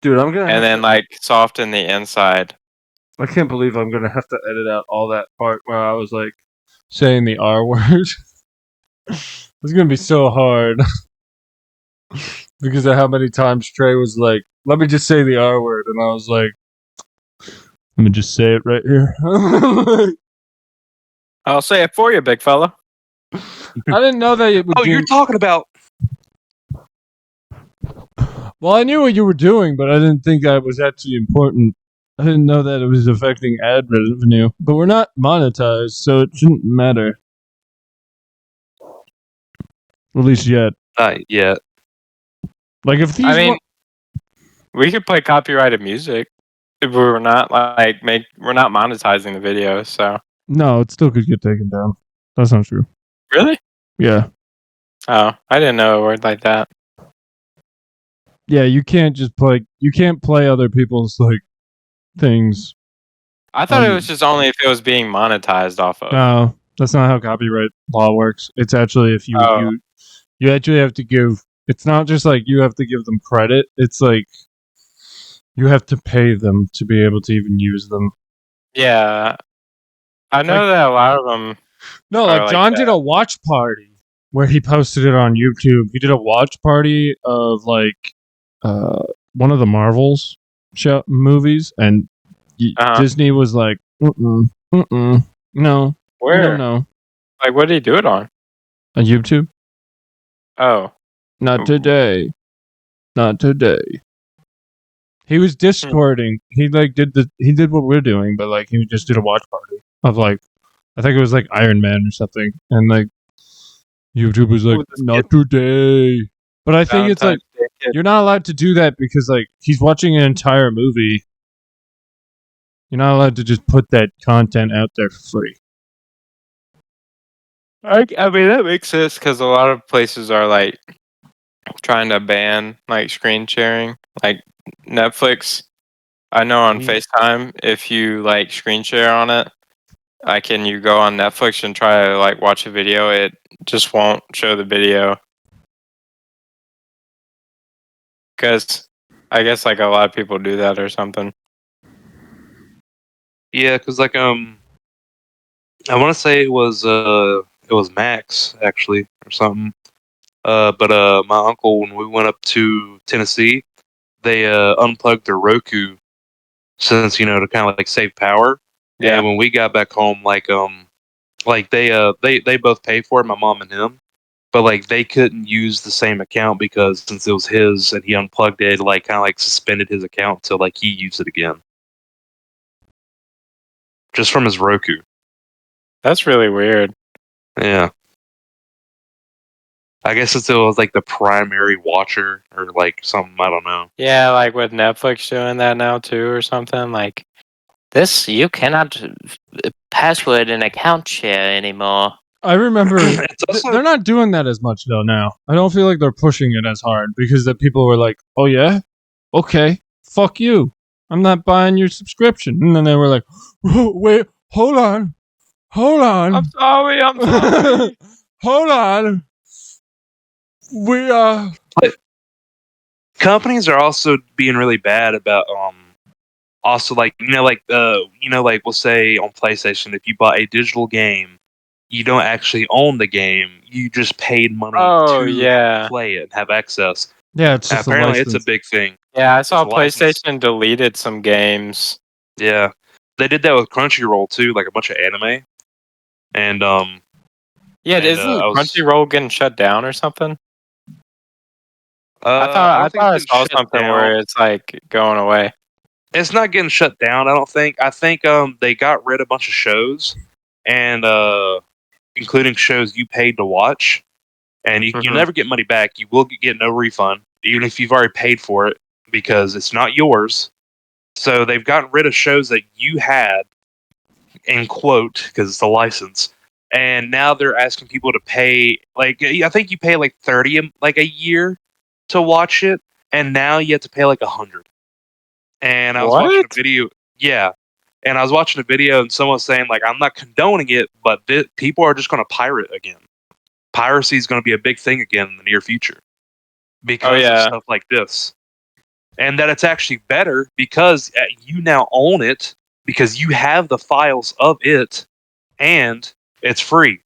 Dude, I'm gonna. and then like soft in the inside. I can't believe I'm gonna have to edit out all that part where I was like saying the R word. It's gonna be so hard because of how many times Trey was like, "Let me just say the R word," and I was like, "Let me just say it right here." I'll say it for you, big fella. I didn't know that it would. Oh, you're talking about. Well, I knew what you were doing, but I didn't think that was actually important. I didn't know that it was affecting ad revenue. But we're not monetized, so it shouldn't matter. At least yet. Not yet. Like if these. I mean, we could play copyrighted music if we're not we're not monetizing the video. So No, it still could get taken down. That's not true. really, Yeah. oh, I didn't know a word like that. Yeah, you can't just play. You can't play other people's like things. I thought it was just only if it was being monetized off of. No, that's not how copyright law works. It's actually if you Oh. you actually have to give. It's not just like you have to give them credit. It's like you have to pay them to be able to even use them. Yeah, I know that a lot of them. No, Or like like John that. did a watch party where he posted it on YouTube. He did a watch party of like one of the Marvels movies, and Disney was like, no, Where? no, Like, what did he do it on? on YouTube. Oh, Not today. Not today. He was discording. He did what we're doing, but like he just did a watch party of like I think it was like Iron Man or something, and like YouTube was like not today. But I think it's like you're not allowed to do that because like he's watching an entire movie. You're not allowed to just put that content out there for free. I mean that makes sense because a lot of places are like trying to ban like screen sharing, like Netflix. I know on FaceTime, if you like screen share on it, like and you go on Netflix and try to like watch a video, it just won't show the video. Because I guess like a lot of people do that or something. Yeah, because like I want to say it was Max actually or something. But my uncle, when we went up to Tennessee, they unplugged their Roku since to kind of like save power. Yeah. And when we got back home, like they both paid for it, my mom and him, but like they couldn't use the same account because since it was his and he unplugged it, like kind of like suspended his account until like he used it again, just from his Roku. That's really weird. Yeah. I guess it was like the primary watcher or like something. I don't know. Yeah, like with Netflix doing that now too or something. Like This you cannot password an account share anymore. I remember It's also they're not doing that as much though now. I don't feel like they're pushing it as hard because the people were like, "Oh yeah, okay, fuck you, I'm not buying your subscription." And then they were like, "Wait, hold on, I'm sorry. hold on, we companies are also being really bad about also like like we'll say on PlayStation, if you bought a digital game, you don't actually own the game, you just paid money to play it and have access. Yeah, it's just apparently a it's a license. big thing. Yeah, I saw It's a license. PlayStation deleted some games. Yeah, they did that with Crunchyroll too, like a bunch of anime. And Yeah, and, isn't I was Crunchyroll getting shut down or something? I I don't think thought I it's saw shut something down. where it's like going away. It's not getting shut down. I don't think. I think they got rid of a bunch of shows, and including shows you paid to watch, and you never get money back. You will get no refund, even if you've already paid for it, because it's not yours. So they've gotten rid of shows that you had, in quote, because it's a license, and now they're asking people to pay. Like I think you pay like 30 like a year to watch it, and now you have to pay like 100. And I was watching a video. Yeah. And I was watching a video and someone was saying, like, I'm not condoning it, but people are just going to pirate again. Piracy is going to be a big thing again in the near future because of stuff like this. And that it's actually better because you now own it because you have the files of it and it's free.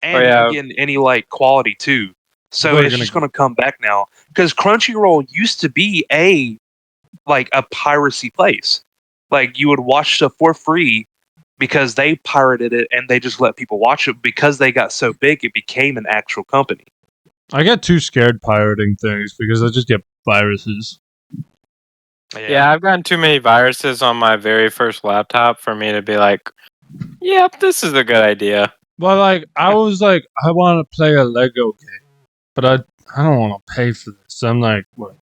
And you can get any like quality too. So it's just going to come back now because Crunchyroll used to be a piracy place. Like you would watch stuff for free because they pirated it and they just let people watch it because they got so big it became an actual company. I get too scared pirating things because I just get viruses. Yeah, I've gotten too many viruses on my very first laptop for me to be like, yep, this is a good idea. Well, like I was like, I want to play a Lego game, but I don't want to pay for this. I'm like, what?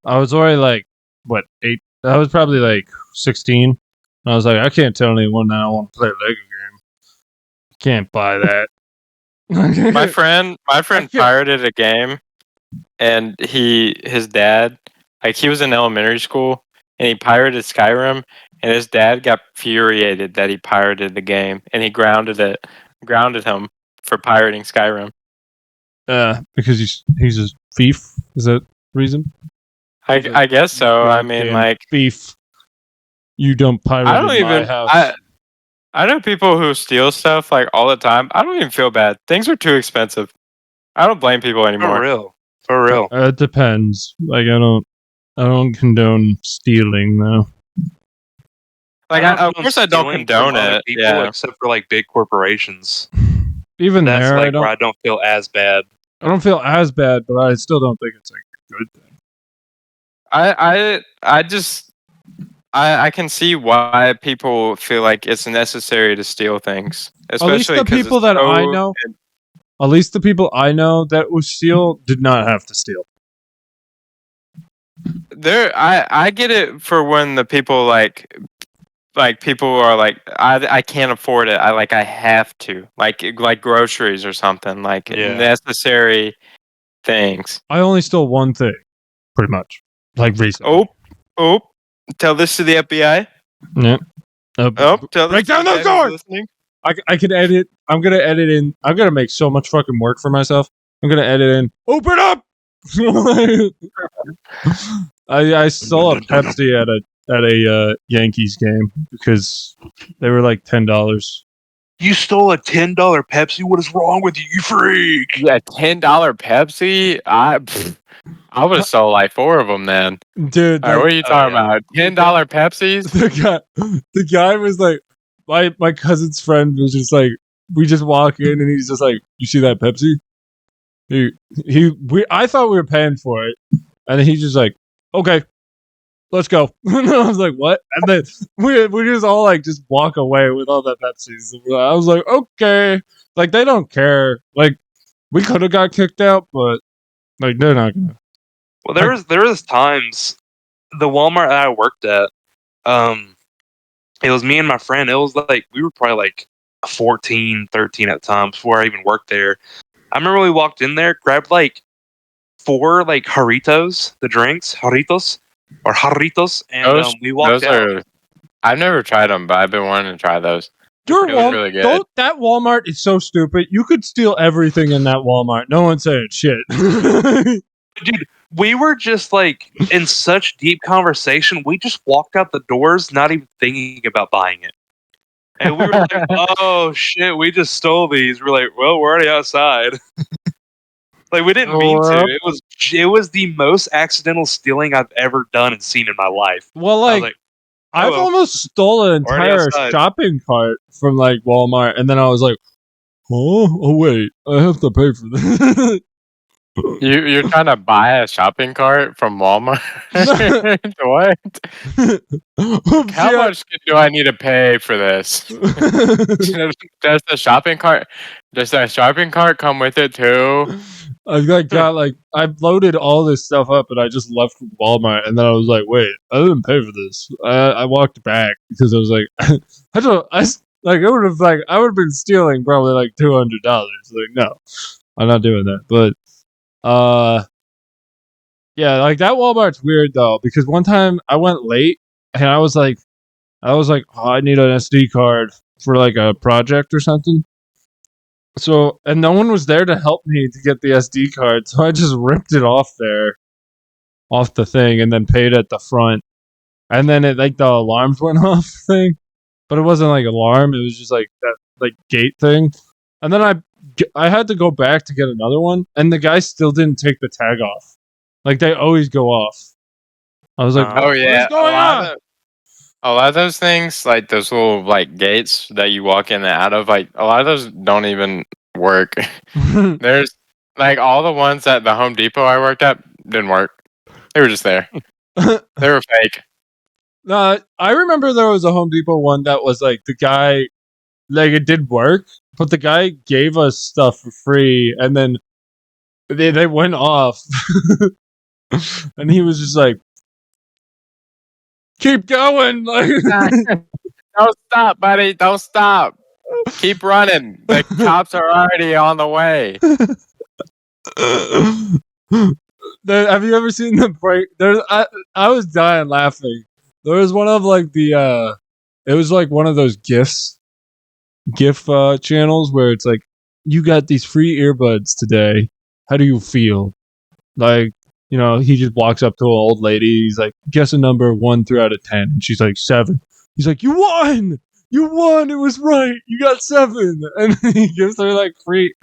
I was already like, what, 8? I was probably like 16. And I was like, I can't tell anyone that I want to play a Lego game. Can't buy that. my friend pirated a game, and his dad, like he was in elementary school, and he pirated Skyrim, and his dad got furiated that he pirated the game, and he grounded him for pirating Skyrim. Because he's a thief. Is that reason? I guess so. I mean, like thief. You don't pirate my house. I know people who steal stuff like all the time. I don't even feel bad. Things are too expensive. I don't blame people anymore. For real. It depends. Like I don't condone stealing though. Like of course I don't condone it. People, except for like big corporations. Even that's there, like where I don't feel as bad. I don't feel as bad, but I still don't think it's like a good thing. I can see why people feel like it's necessary to steal things, At least especially the because people that I know, that would steal did not have to steal. I get it for when the people like people are like I can't afford it. I have to like groceries or something like Yeah. necessary things. I only stole one thing, pretty much, like recently. Oh, tell this to the FBI. Yeah. Tell Break this to down the those guy who's doors! listening. I can edit. I'm gonna edit in. I'm gonna make so much fucking work for myself. I'm gonna edit in. Open up. I stole a Pepsi at a Yankees game because they were like $10. You stole a $10 Pepsi? What is wrong with you, you freak? Yeah, $10 Pepsi. I would have sold like 4 of them then. Dude, All right, what are you talking about? $10 Pepsis? the guy was like, my cousin's friend was just like, we just walk in and he's just like, you see that Pepsi? I thought we were paying for it, and then he's just like, okay, let's go. And I was like, what? And then we just all like just walk away with all that Pepsis. I was like, okay, like they don't care. Like we could have got kicked out, but like they're not gonna. Well, there was times the Walmart that I worked at, it was me and my friend. It was like we were probably like 14, 13 at the time before I even worked there. I remember we walked in there, grabbed like 4 like Jarritos, the drinks, Jarritos, and we walked out. I've never tried them, but I've been wanting to try those. Your It was really good. That Walmart is so stupid. You could steal everything in that Walmart. No one's saying shit. Dude, we were just like in such deep conversation. We just walked out the doors, not even thinking about buying it. And we were like, "Oh shit, we just stole these." We're like, "Well, we're already outside." Like we didn't mean to. It was the most accidental stealing I've ever done and seen in my life. Well, I was like like, I've "Hello." almost stole an Already entire outside. shopping cart from like Walmart, and then I was like, oh wait, I have to pay for this. You're trying to buy a shopping cart from Walmart? What? How much do I need to pay for this? Does the shopping cart? Does that shopping cart come with it too? I've I've loaded all this stuff up, and I just left Walmart, and then I was like, wait, I didn't pay for this. I walked back because I was like, I would have been stealing probably like $200. Like, no, I'm not doing that. But yeah, like that Walmart's weird though, because one time I went late and I was like, oh, I need an SD card for like a project or something. So, and no one was there to help me to get the SD card, so I just ripped it off the thing, and then paid at the front. And then it like the alarms went off thing, but it wasn't like alarm; it was just like that like gate thing. And then I had to go back to get another one, and the guy still didn't take the tag off. Like they always go off. I was like, Oh yeah, what's going on? A lot of those things, like those little like gates that you walk in and out of, like a lot of those don't even work. There's like all the ones at the Home Depot I worked at didn't work. They were just there. They were fake. No, I remember there was a Home Depot one that was like the guy, like it did work, but the guy gave us stuff for free, and then they went off, and he was just like, "Keep going!" Like, Don't stop, buddy. Don't stop. Keep running. The cops are already on the way. Have you ever seen the break? I was dying laughing. There was one of like it was like one of those GIF channels where it's like, you got these free earbuds today. How do you feel? Like, you know, he just walks up to an old lady. He's like, guess a number 1 through out of 10, and she's like 7. He's like, you won. You won. It was right. You got 7. And he gives her like free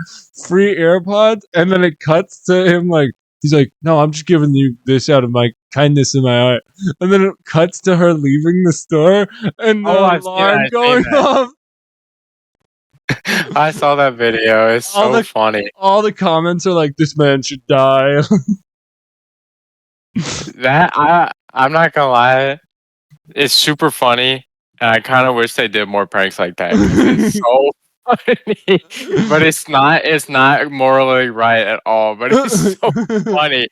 AirPods, and then it cuts to him like, he's like, no, I'm just giving you this out of my kindness in my heart. And then it cuts to her leaving the store and the alarm going off. I saw that video. It's All so the- funny. All the comments are like, "This man should die." I'm not gonna lie. It's super funny. And I kind of wish they did more pranks like that because it's so funny. But it's not morally right at all. But it's so funny.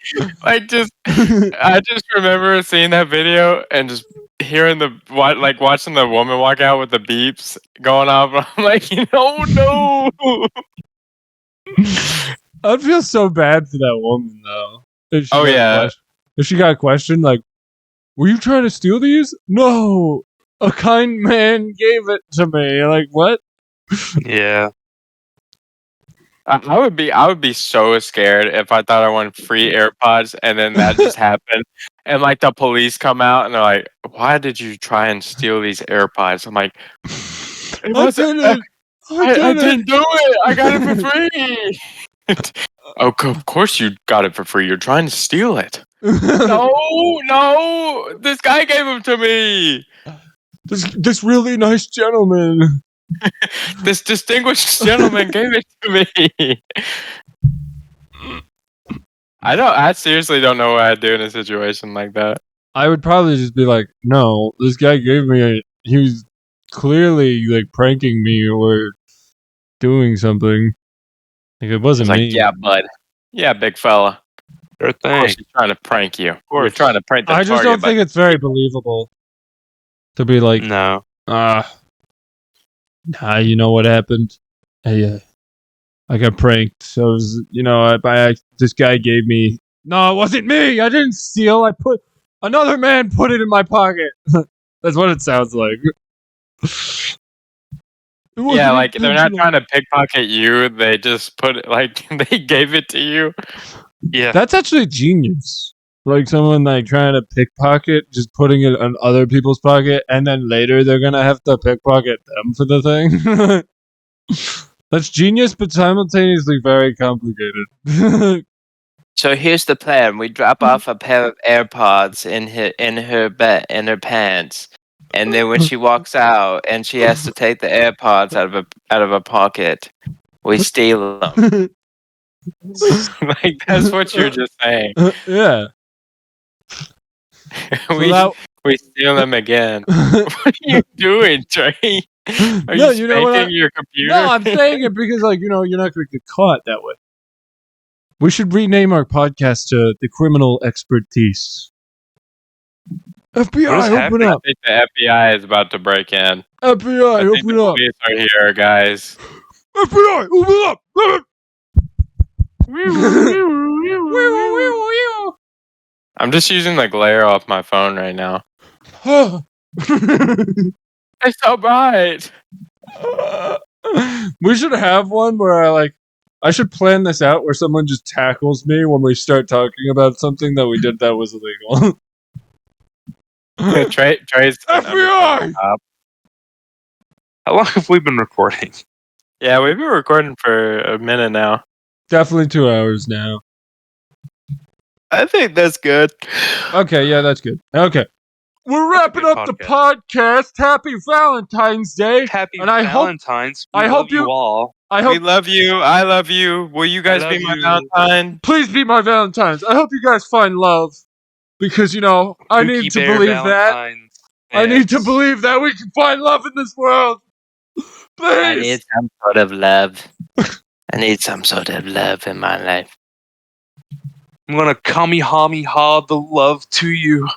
Like I just remember seeing that video and just hearing watching the woman walk out with the beeps going off. I'm like, no. I'd feel so bad for that woman though. If she Oh, got yeah. if she got a question like, "Were you trying to steal these?" No, a kind man gave it to me. Like what? Yeah. I would be so scared if I thought I won free AirPods and then that just happened. And like the police come out and they're like, "Why did you try and steal these AirPods?" I'm like, I didn't. I didn't do it. I got it for free. Of course you got it for free. You're trying to steal it. No. This guy gave them to me. This really nice gentleman. This distinguished gentleman gave it to me. I seriously don't know what I'd do in a situation like that. I would probably just be like, "No, this guy gave me he was clearly like pranking me or doing something. Like it wasn't It's me." like, yeah, bud. Yeah, big fella. Sure Of course thing. he's trying to prank you. course. You're trying to prank the I just target. don't think it's very believable to be like, No. nah, you know what happened? I got pranked. So it was, this guy gave me. No, it wasn't me. I didn't steal. Another man put it in my pocket. That's what it sounds like. Yeah, like they're not trying to pickpocket you. They just put it like they gave it to you. Yeah. That's actually genius. Like someone like trying to pickpocket, just putting it in other people's pocket, and then later they're gonna have to pickpocket them for the thing. That's genius, but simultaneously very complicated. So here's the plan: we drop off a pair of AirPods in her pants, and then when she walks out and she has to take the AirPods out of her pocket, we steal them. Like that's what you're just saying. Yeah. We steal them again. What are you doing, Trey? Are No, you you know what spanking your computer? No, I'm saying it because, you're not going to get caught that way. We should rename our podcast to The Criminal Expertise. FBI, open I up. think the FBI is about to break in. FBI, I think open the up. police are here, guys. FBI, open up. I'm just using the glare off my phone right now. It's so bright. We should have one where I should plan this out where someone just tackles me when we start talking about something that we did that was illegal. Trey's FBI! How long have we been recording? Yeah, we've been recording for a minute now. Definitely 2 hours now. I think that's good. Okay, yeah, that's good. Okay. We're wrapping up the podcast. Happy Valentine's Day. Happy And I hope- Valentine's. I We hope love you all. I We hope love you. I love you. Will you guys be love my you. Valentine? please be my Valentines. I hope you guys find love. Because, I Kooky need to Bear believe that. Valentine's I need to fans. believe that we can find love in this world. I Please. need some sort of love. I need some sort of love in my life. I'm gonna Kamehameha the love to you.